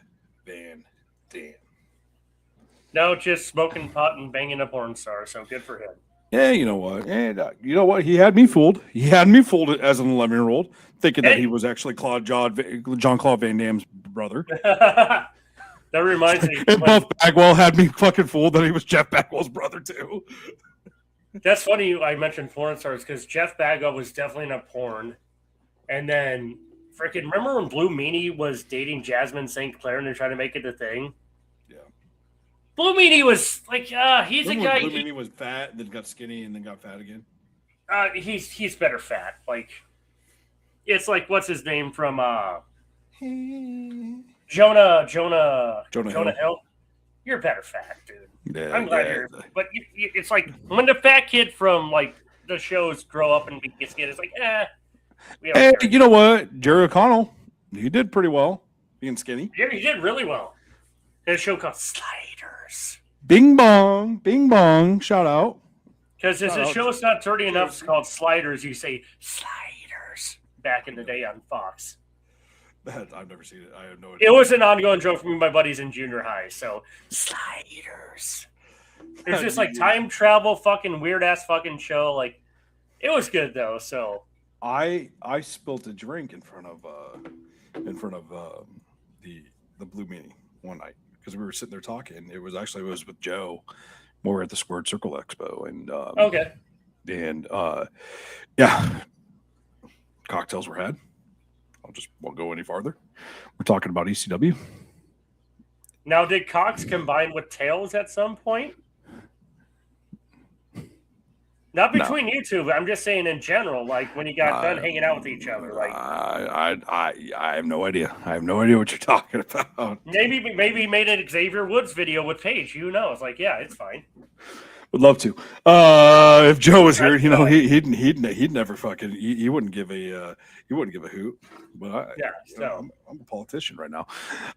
Van Dam. No, just smoking pot and banging a porn star. So good for him. Yeah, you know what? He had me fooled. He had me fooled as an 11-year-old, thinking that he was actually Jean-Claude Van Damme's brother. That reminds me. And Buff Bagwell had me fucking fooled that he was Jeff Bagwell's brother too. That's funny I mentioned porn stars because Jeff Bagwell was definitely in a porn. And then, freaking, remember when Blue Meanie was dating Jasmine St. Clair and they're trying to make it a thing? Yeah. Blue Meanie was like, he's Remember a guy. when Blue Meanie was fat, then got skinny, and then got fat again. He's better fat. Like, it's like, what's his name from Jonah Hill? You're better fat, dude. Yeah, I'm glad you're. But it's like when the fat kid from like the shows grow up and get skinny, it's like, Hey, you know what? Jerry O'Connell, he did pretty well being skinny. Yeah, he did really well. There's a show called Sliders. Bing bong, bing bong. Shout out. Because if the show's not dirty enough, it's called Sliders. You say Sliders back in the day on Fox. I've never seen it. I have no idea. It was an ongoing joke for me and my buddies in junior high. So Sliders. It's just like time travel, fucking weird ass fucking show. Like, it was good though. So I spilt a drink in front of the Blue Meanie one night because we were sitting there talking. It was with Joe. We were at the Squared Circle Expo and okay. And yeah, cocktails were had. Won't go any farther. We're talking about ECW. Now, did Cox combine with Tails at some point? Not between you two, but I'm just saying in general, like when you got done hanging out with each other. Like, I have no idea. I have no idea what you're talking about. Maybe he made an Xavier Woods video with Paige. You know, it's like, yeah, it's fine. Would love to. If Joe was here, you know, he'd never fucking he wouldn't give a hoot. But I'm a politician right now.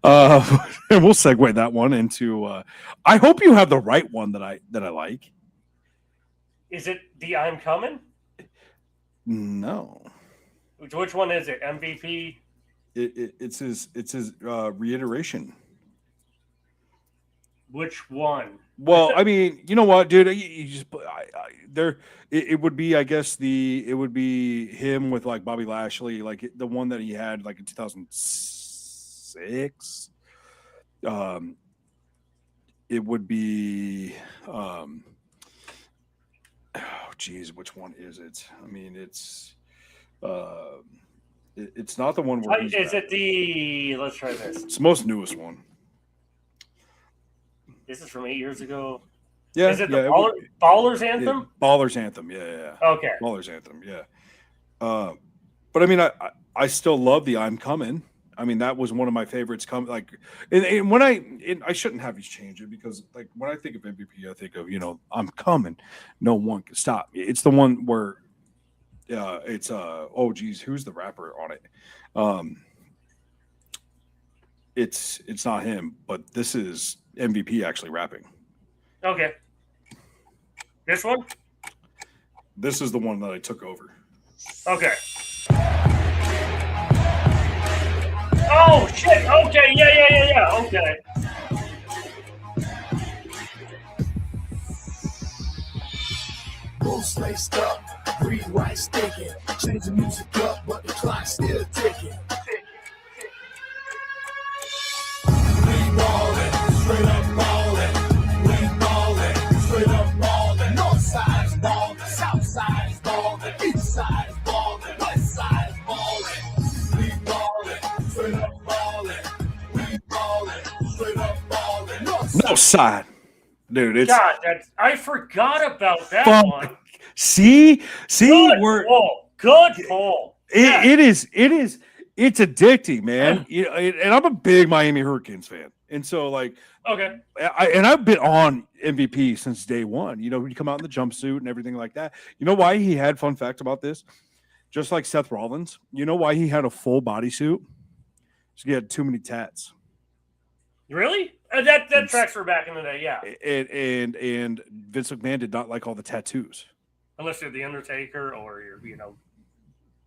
And we'll segue that one into. I hope you have the right one that I like. Is it the I'm Coming? No. Which one is it? MVP? It's his reiteration. Which one? Well, I mean, you know what, dude? You just it would be, I guess it would be him with like Bobby Lashley, like the one that he had like in 2006. It would be oh geez, which one is it? I mean, it's not the one where is it let's try this. It's the most newest one. This is from 8 years ago. Yeah. Is it the Ballers Anthem? Ballers Anthem, yeah. Okay. Ballers Anthem, yeah. But I mean, I still love the I'm Coming. I mean, that was one of my favorites. And when I shouldn't have you change it because like when I think of MVP, I think of, you know, I'm coming, no one can stop me. It's the one where it's oh geez, who's the rapper on it? It's not him, but this is MVP actually rapping. Okay. This one? This is the one that I took over. Okay. Oh shit! Okay, yeah. Okay. Both laced up, breathe right sticking. Change the music up, but the clock's still ticking. We ballin', straight up ballin'. We ballin', straight up ballin'. North side's ballin', south side's ballin', east side's ballin', west side's ballin'. We ballin', straight up ballin'. We ballin', straight up ballin'. North side. Dude, it's God, I forgot about that one. See, Good we're pull. Good pull. It's addicting, man. You know, and I'm a big Miami Hurricanes fan, and so like, okay, I've been on MVP since day one. You know, he'd come out in the jumpsuit and everything like that. You know why he had fun fact about this? Just like Seth Rollins, you know why he had a full bodysuit? So he had too many tats. Really? That tracks for back in the day, yeah. And Vince McMahon did not like all the tattoos. Unless you're the Undertaker or you're, you know,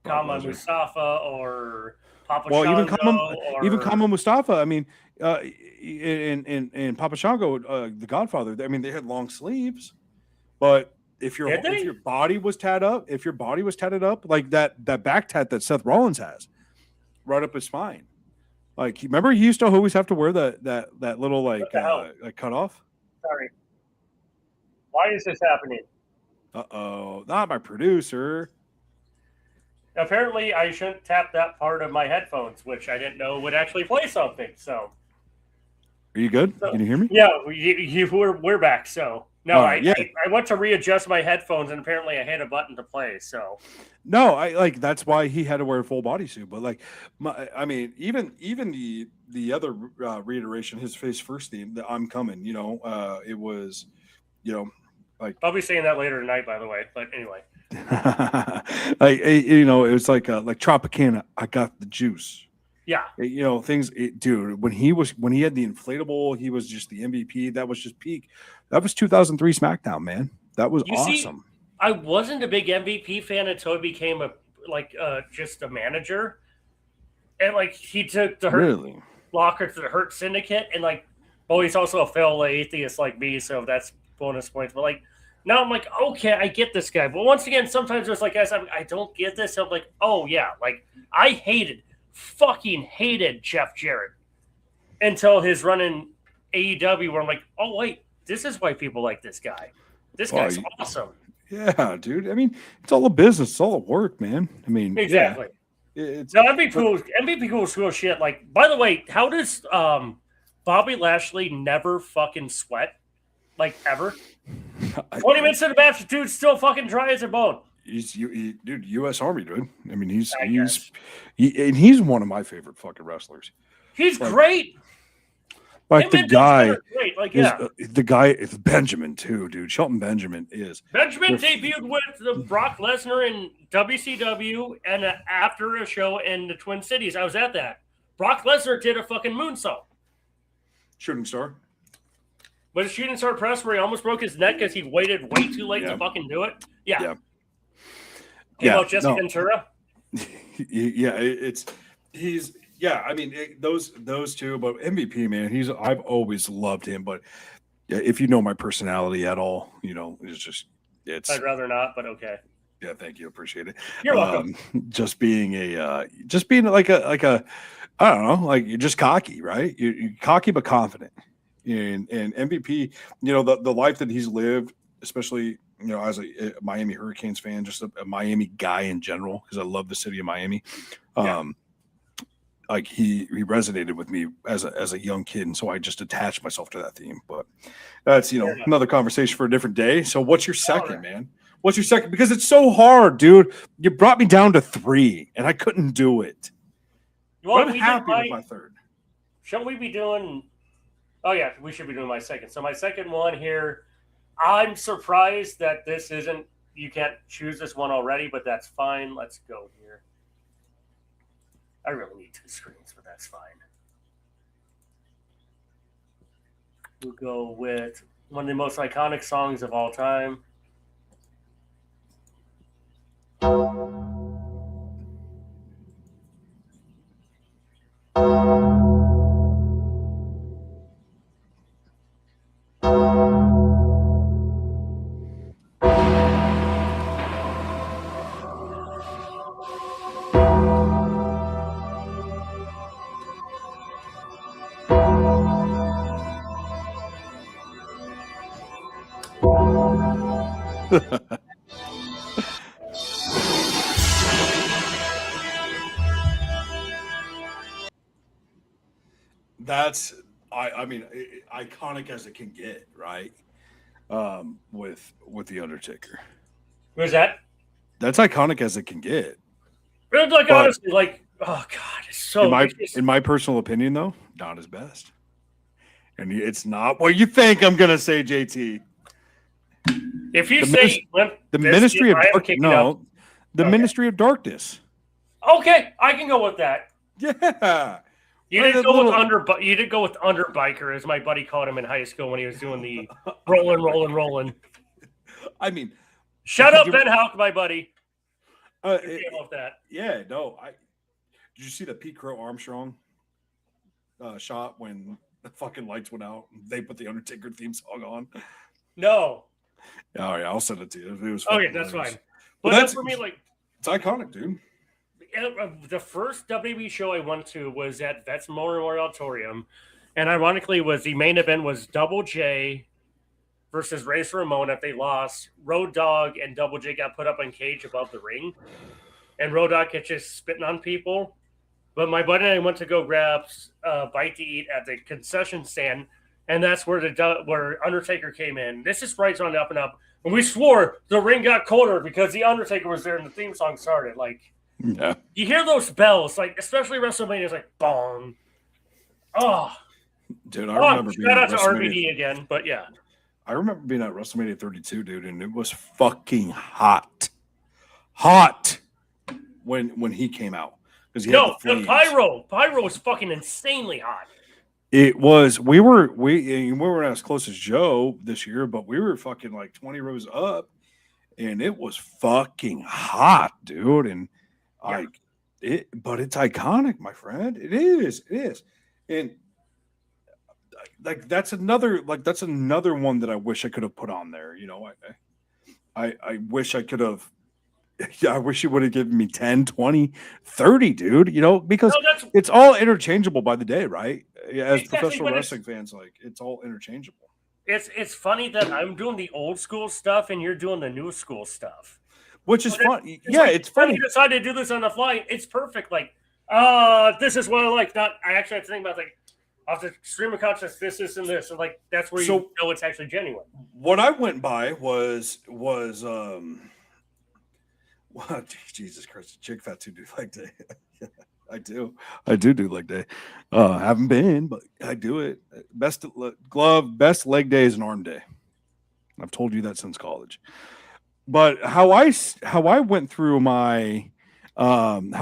Kama Mustafa or Papa Shango. Even Kama Mustafa. I mean, and Papa Shango, the Godfather. I mean, they had long sleeves, but if your body was tatted up, like that back tat that Seth Rollins has, right up his spine, Like, remember he used to always have to wear that little like cut off. Sorry. Why is this happening? Not my producer. Apparently, I shouldn't tap that part of my headphones, which I didn't know would actually play something. So, are you good? So, can you hear me? Yeah, we're back. So, no, right, I went to readjust my headphones, and apparently I hit a button to play. So, no, I like that's why he had to wear a full bodysuit. But like, I mean, even the other reiteration, his first theme, the "I'm Coming," it was, like I'll be saying that later tonight, by the way. But anyway. like it was like Tropicana. I got the juice. Yeah, things, dude. When he had the inflatable, he was just the MVP. That was just peak. That was 2003 SmackDown, man. That was awesome. I wasn't a big MVP fan until he became just a manager, and like he took the Hurt Locker to the Hurt Syndicate, and like, he's also a fellow atheist like me, so that's bonus points. But like. Now I'm like, okay, I get this guy. But once again, sometimes there's like guys, I don't get this. I'm like, oh yeah, like I fucking hated Jeff Jarrett until his run in AEW where I'm like, oh wait, this is why people like this guy. This guy's awesome. Yeah, dude. I mean, it's all a business, it's all a work, man. I mean, exactly. Yeah, MVP cool shit. Like, by the way, how does Bobby Lashley never fucking sweat? Like ever? 20 minutes in the match, dude's still fucking dry as a bone. Dude, U.S. Army, dude. I mean, he's one of my favorite fucking wrestlers. He's great. Like the guy, the guy is Benjamin too, dude. Shelton Benjamin is. Benjamin debuted with Brock Lesnar in WCW and after a show in the Twin Cities. I was at that. Brock Lesnar did a fucking moonsault. Shooting star. But a shooting star press where he almost broke his neck because he waited way too late to fucking do it. Yeah. About Jesse Ventura. I mean, those two, but MVP, man, I've always loved him. But if you know my personality at all, it's. I'd rather not, but okay. Yeah, thank you, appreciate it. You're welcome. Just being like a, I don't know, like you're just cocky, right? You're cocky but confident. And MVP, the life that he's lived, especially as a Miami Hurricanes fan, just a Miami guy in general, because I love the city of Miami. Like he resonated with me as a young kid, and so I just attached myself to that theme. But that's another conversation for a different day. So what's your second, man? What's your second? Because it's so hard, dude. You brought me down to 3, and I couldn't do it. I'm happy with my third. Shall we be doing? Oh, yeah, we should be doing my second. So my second one here, I'm surprised that this isn't – you can't choose this one already, but that's fine. Let's go here. I really need 2 screens, but that's fine. We'll go with one of the most iconic songs of all time. That's, I mean, iconic as it can get, right? With the Undertaker. Where's that? That's iconic as it can get. It's like, honestly, like, oh God, it's so. In my personal opinion, though, not his best, and it's not what you think I'm gonna say, JT. If you say the Ministry of Darkness, Ministry of Darkness. Okay, I can go with that. Yeah. You didn't go with Underbiker, as my buddy called him in high school when he was doing the rolling. I mean, shut up, Ben Houck, my buddy. That. Yeah, no. Did you see the Pete Crow Armstrong shot when the fucking lights went out? They put the Undertaker theme song on. No. Oh yeah, I'll send it to you. It was okay, that's fine. But that's for me, like, it's iconic, dude. the first WWE show I went to was at Vets Memorial Auditorium, and ironically, was the main event was Double J versus Razor Ramon. If they lost, Road Dogg and Double J got put up in cage above the ring, and Road Dogg kept just spitting on people. But my buddy and I went to go grab a bite to eat at the concession stand, and that's where where Undertaker came in. This is right on the up and up. And we swore the ring got colder because the Undertaker was there and the theme song started. Like, Yeah. you hear those bells, like, especially WrestleMania, it's like, bong. Oh. Dude, I remember being shout at out to WrestleMania. RVD again, but yeah. I remember being at WrestleMania 32, dude, and it was fucking hot. Hot when he came out. Because he had No, the pyro was fucking insanely hot. It was. We weren't as close as Joe this year, but we were fucking like 20 rows up, and it was fucking hot, dude. And but it's iconic, my friend. It is, and that's another one that I wish I could have put on there. You know, I wish I could have. I wish you would have given me 10, 20, 30, dude, you know, because it's all interchangeable by the day, right? As professional wrestling fans, like, it's all interchangeable. It's funny that I'm doing the old school stuff and you're doing the new school stuff. Which is fun. It's funny. You decided to do this on the fly. It's perfect. Like, this is what I like. I actually have to think about, like, off the stream of consciousness, this, and this. And, like, that's where you know it's actually genuine. What I went by was well, Jesus Christ, Jig Fat 2 do leg day. I do leg day. Haven't been, but I do it. Best leg day is an arm day. I've told you that since college. But how I went through my like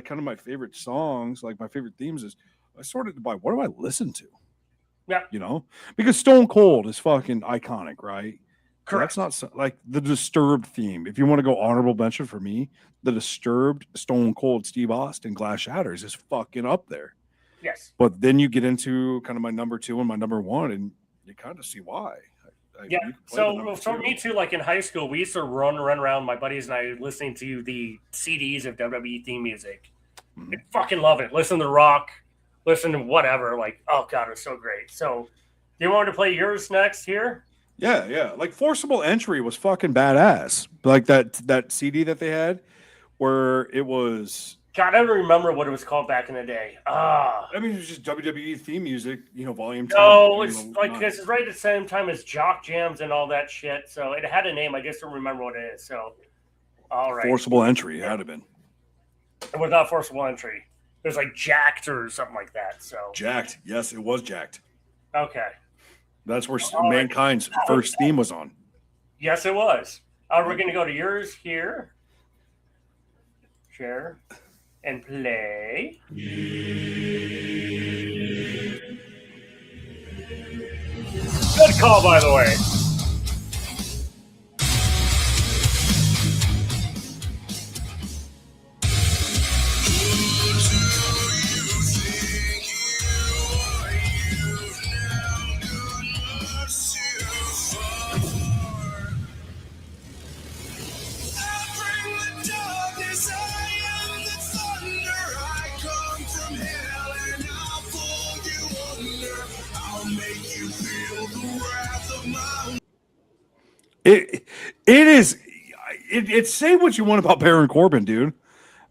kind of my favorite songs, like my favorite themes is I sorted by what do I listen to? Yeah, you know, because Stone Cold is fucking iconic, right? Correct. That's not like the Disturbed theme. If you want to go honorable mention for me, the Disturbed, Stone Cold, Steve Austin, Glass Shatters is fucking up there. Yes. But then you get into kind of my number 2 and my number 1, and you kind of see why. So for me too, like in high school, we used to run around, my buddies and I, listening to the CDs of WWE theme music. I fucking love it. Listen to rock, listen to whatever. Like, oh god, it's so great. So, do you want to play yours next here? Yeah. Like Forcible Entry was fucking badass. Like that CD that they had, where it was. God, I don't remember what it was called back in the day. I mean, it was just WWE theme music, you know, volume 2. No, it's like this is right at the same time as Jock Jams and all that shit. So it had a name. I just don't remember what it is. So, all right. Forcible Entry had to have been. It was not Forcible Entry. It was like Jacked or something like that. So Jacked. Yes, it was Jacked. Okay. That's where Mankind's first theme was on. Yes, it was. We're going to go to yours here. Share and play. Good call, by the way. It's say what you want about Baron Corbin, dude.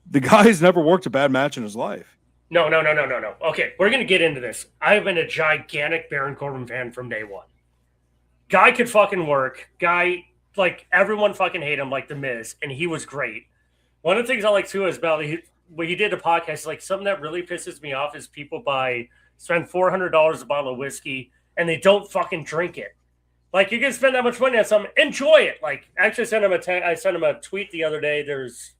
The guy's never worked a bad match in his life. No. Okay, we're going to get into this. I've been a gigantic Baron Corbin fan from day one. Guy could fucking work. Guy, like, everyone fucking hate him like The Miz, and he was great. One of the things I like, too, is about when he did a podcast, like, something that really pisses me off is people spend $400 a bottle of whiskey, and they don't fucking drink it. Like, you can spend that much money on something, enjoy it. Like, actually, I sent him a tweet the other day. There's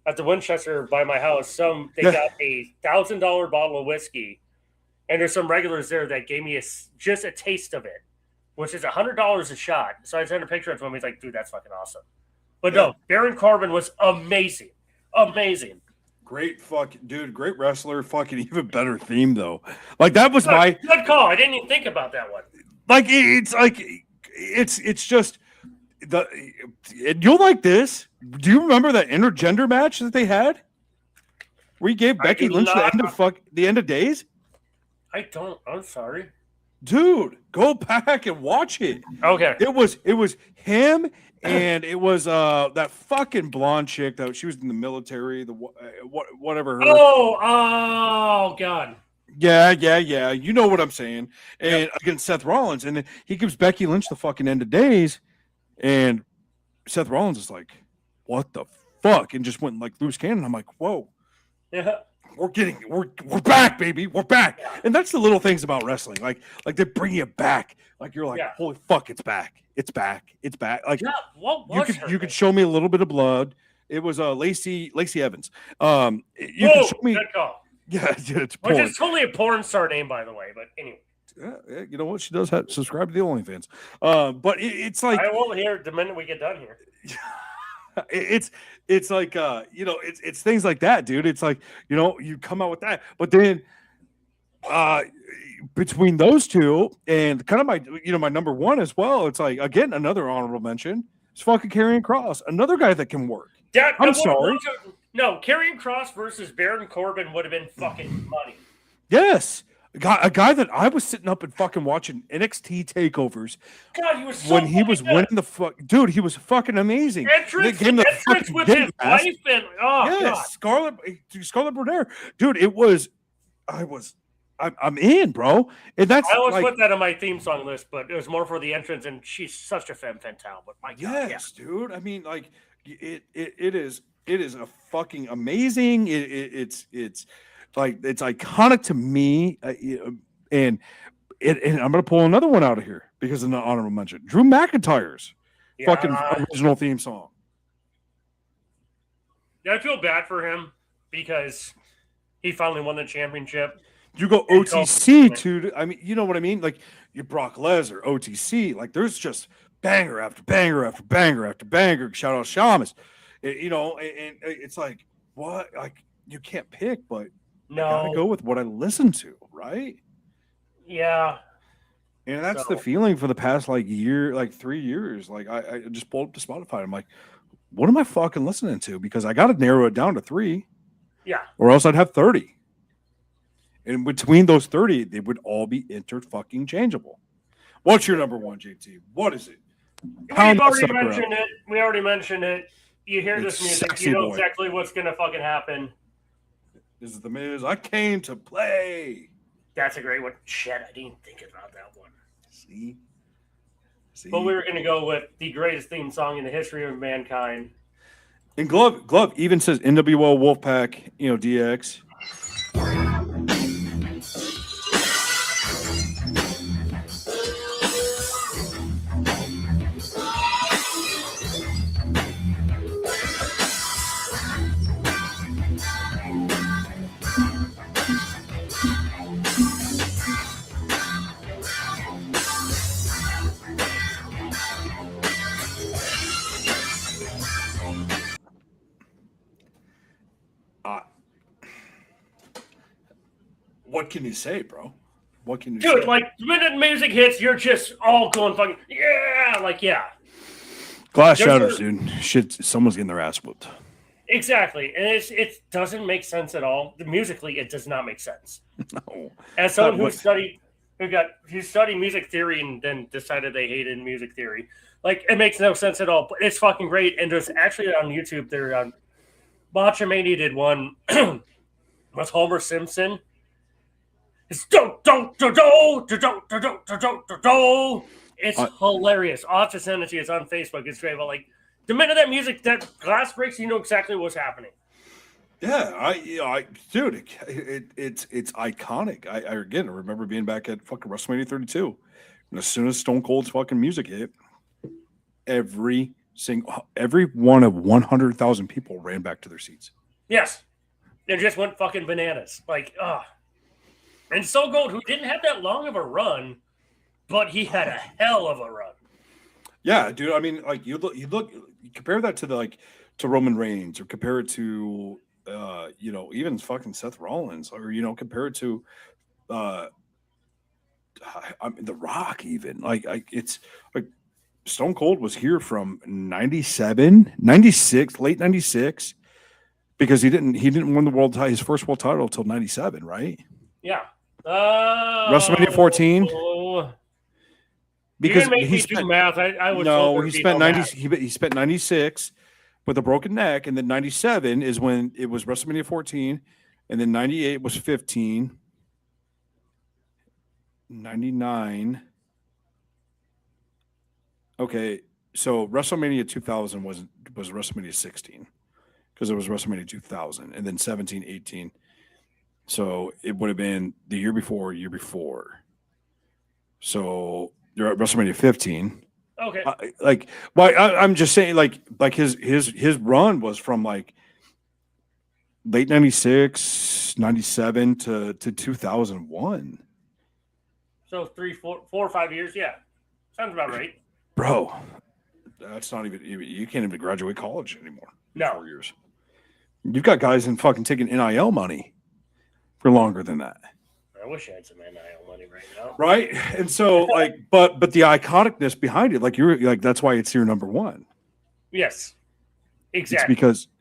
at the Winchester by my house, they got a $1,000 bottle of whiskey, and there's some regulars there that gave me just a taste of it, which is $100 a shot. So I sent a picture of him. He's like, dude, that's fucking awesome. But no, Baron Corbin was amazing. Amazing. Great fucking dude, great wrestler, fucking even better theme though. Like that was good call. I didn't even think about that one. Like it's just You'll like this. Do you remember that intergender match that they had? Where he gave Becky Lynch the end of days? I don't. I'm sorry. Dude, go back and watch it. Okay. It was him and it was that fucking blonde chick that she was in the military, whatever her. Oh God. Yeah. You know what I'm saying. And against Seth Rollins, and he gives Becky Lynch the fucking end of days, and Seth Rollins is like, "What the fuck?" and just went like loose cannon. I'm like, "Whoa." Yeah. We're back, baby. We're back. And that's the little things about wrestling. Like they bring you back. Like you're like, holy fuck, it's back. It's back. It's back. Like you could show me a little bit of blood. It was Lacey Evans. You can show me. Good call. Yeah, it's porn. Which is totally a porn star name, by the way. But anyway. Yeah, you know what? She does have subscribe to the OnlyFans. But it's like I will hear the minute we get done here. It's like it's things like that, dude. It's like, you come out with that, but then between those two and kind of my number one as well, it's like, again, another honorable mention. It's fucking Karrion Kross, another guy that can work. I'm sorry. No, Karrion Kross versus Baron Corbin would have been fucking money. Yes. A guy that I was sitting up and fucking watching NXT takeovers. God, he was so when he was good. winning the fuck, dude, he was fucking amazing. Entrance with his wife and God. Scarlett Bordeaux, dude. I'm in, bro. And that's I always put that on my theme song list, but it was more for the entrance, and she's such a femme fatale. But my God, dude. I mean, like it is a fucking amazing. It's like it's iconic to me, and I'm gonna pull another one out of here because of the honorable mention. Drew McIntyre's fucking original theme song. Yeah, I feel bad for him because he finally won the championship. You go OTC too. I mean, you know what I mean? Like you Brock Lesnar, OTC. Like there's just banger after banger after banger after banger. Shout out Shamus. And it's like what? Like you can't pick, but no, I gotta go with what I listen to, right? Yeah. And that's the feeling for the past 3 years. Like I just pulled up to Spotify. I'm like, what am I fucking listening to? Because I got to narrow it down to 3. Yeah. Or else I'd have 30. And between those 30, they would all be fucking changeable. What's your number one, JT? What is it? We already mentioned it. You hear this music, you know exactly what's gonna fucking happen. This is the Miz. I came to play. That's a great one. Shit, I didn't think about that one. See? But we were going to go with the greatest theme song in the history of mankind. And Glove even says NWO Wolfpack, DX. What can you say, bro? What can you say? Dude, like, the minute music hits, you're just all going fucking, yeah. Glass shatters, dude. Shit, someone's getting their ass whooped. Exactly. And it doesn't make sense at all. Musically, it does not make sense. No. As someone who studied music theory and then decided they hated music theory, like, it makes no sense at all. But it's fucking great. And there's actually on YouTube, Botchamania did one with Homer Simpson. It's It's hilarious. I'll have to send it to you. It's on Facebook. It's great. But like the minute that music, that glass breaks, you know exactly what's happening. Yeah, dude, it's iconic. I again remember being back at fucking WrestleMania 32, and as soon as Stone Cold's fucking music hit, every one of 100,000 people ran back to their seats. Yes, they just went fucking bananas. Like, And Stone Cold, who didn't have that long of a run, but he had a hell of a run. Yeah, dude. I mean, like you compare that to to Roman Reigns, or compare it to even fucking Seth Rollins, or compare it to The Rock. Even it's like Stone Cold was here from 97, 96, late 96, because he didn't win the world title, his first world title until 97, right? Yeah. WrestleMania 14. Because you didn't make me do math. I was no. He spent 90. He spent 96 with a broken neck, and then 97 is when it was WrestleMania 14, and then 98 was 15, 99. Okay, so WrestleMania 2000 was WrestleMania 16 because it was WrestleMania 2000, and then 17, 18. So it would have been the year before. So you're at WrestleMania 15. Okay. I'm just saying, like his run was from like late 96, 97 to 2001. So 4 or 5 years, yeah, sounds about right. Bro, that's not even. You can't even graduate college anymore. No. 4 years. You've got guys in fucking taking NIL money for longer than that. I wish I had some NIL money right now. Right, and so but the iconicness behind it, that's why it's your number one. Yes, exactly.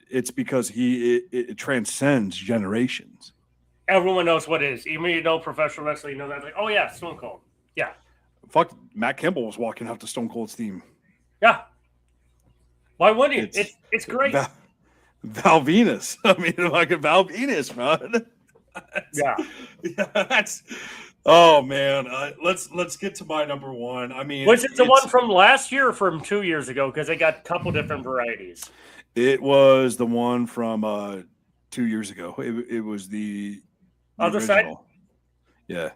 It's because it transcends generations. Everyone knows what it is. Even you know professional wrestling, you know that. Like, oh yeah, Stone Cold. Yeah. Fuck, Matt Kimball was walking out to Stone Cold's theme. Yeah. Why wouldn't he? It's great. Val Venus. I mean, like a Val Venus, man. That's. Oh man, let's get to my number one. I mean, was it the one from last year or from 2 years ago? Because they got a couple different varieties. It was the one from 2 years ago. It was the other original. side. Yeah.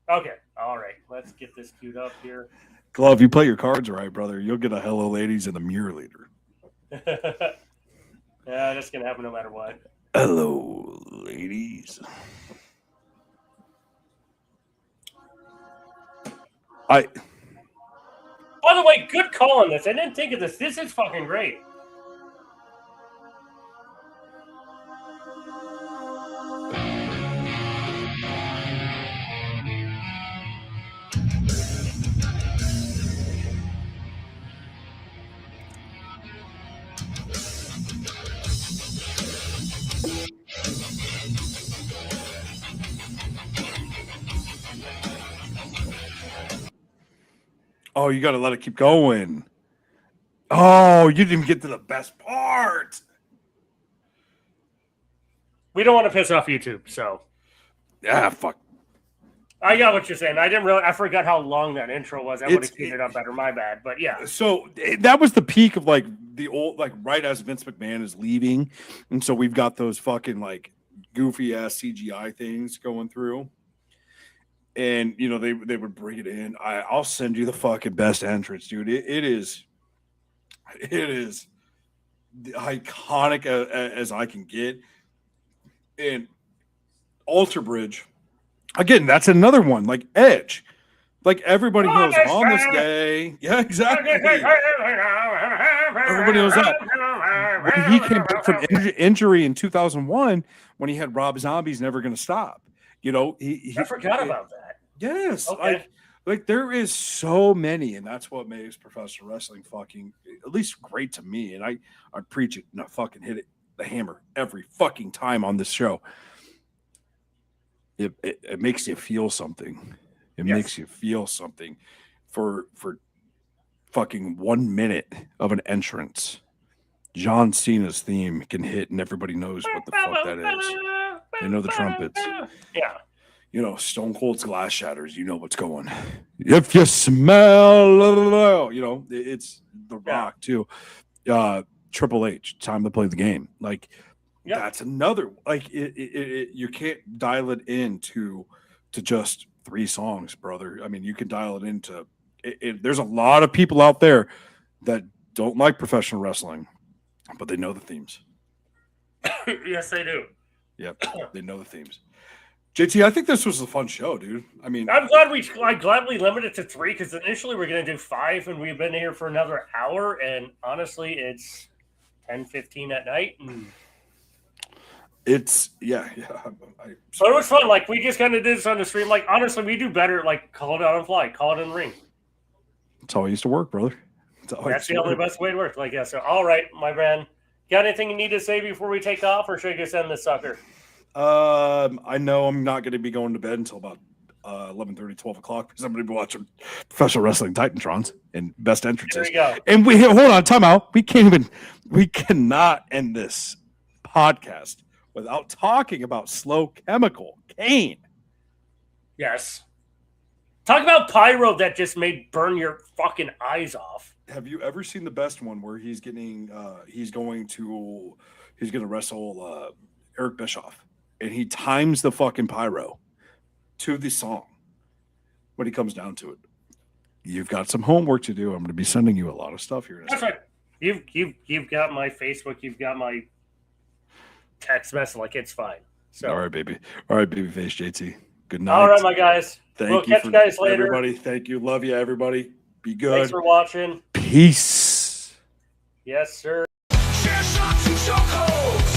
Okay. All right. Let's get this queued up here. Glove, you play your cards right, brother. You'll get a hello, ladies, and a mirror leader. Yeah, that's gonna happen no matter what. Hello, ladies. By the way, good call on this. I didn't think of this. This is fucking great. Oh, you got to let it keep going. Oh, you didn't even get to the best part. We don't want to piss off YouTube, so. Yeah, fuck. I got what you're saying. I forgot how long that intro was. I would have cleaned it up better. My bad, but yeah. So that was the peak of like the old, like right as Vince McMahon is leaving, and so we've got those fucking like goofy ass CGI things going through. And you know they would bring it in. I'll send you the fucking best entrance, dude. It is iconic as I can get. And Alter Bridge, again, that's another one. Like Edge, like everybody knows on this day. Yeah, exactly. Everybody knows that. When he came back from injury in 2001, when he had Rob Zombie's Never Gonna Stop. You know, I forgot about that. Yes, okay. like there is so many, and that's what makes professional wrestling fucking at least great to me. And I preach it and I fucking hit it the hammer every fucking time on this show. It makes you feel something. It makes you feel something for fucking 1 minute of an entrance. John Cena's theme can hit, and everybody knows what the fuck that is. They know the trumpets. Yeah. You know, Stone Cold's glass shatters. You know what's going. If you smell, you know, it's The Rock too. Triple H, time to play the game. Like that's another. Like you can't dial it into just 3 songs, brother. I mean, you can dial it into. There's a lot of people out there that don't like professional wrestling, but they know the themes. Yes, they do. Yep, they know the themes. JT, I think this was a fun show, dude. I mean, I'm glad we limited it to 3 because initially we're going to do 5, and we've been here for another hour. And honestly, it's 10:15 at night. And it's But it was fun. Like we just kind of did this on the stream. Like honestly, we do better. Like call it out on fly, call it in the ring. That's how I used to work, brother. That's the only best way to work. Like, yeah. So, all right, my man. Got anything you need to say before we take off, or should I just end this sucker? I know I'm not going to be going to bed until about 11:30, 12 o'clock because I'm going to be watching Professional Wrestling Titantrons and best entrances. There you go. And hold on, time out. We cannot end this podcast without talking about Slow Chemical Kane. Yes. Talk about pyro that just made burn your fucking eyes off. Have you ever seen the best one where he's going to wrestle Eric Bischoff, and he times the fucking pyro to the song when he comes down to it? You've got some homework to do. I'm going to be sending you a lot of stuff here. That's right. You've got my Facebook. You've got my text message. Like, it's fine. So all right, baby. All right, baby face JT. Good night. All right, my guys. We'll catch you guys later. Everybody, thank you. Love you, everybody. Be good. Thanks for watching. Peace. Yes, sir. Share shots and chokeholds.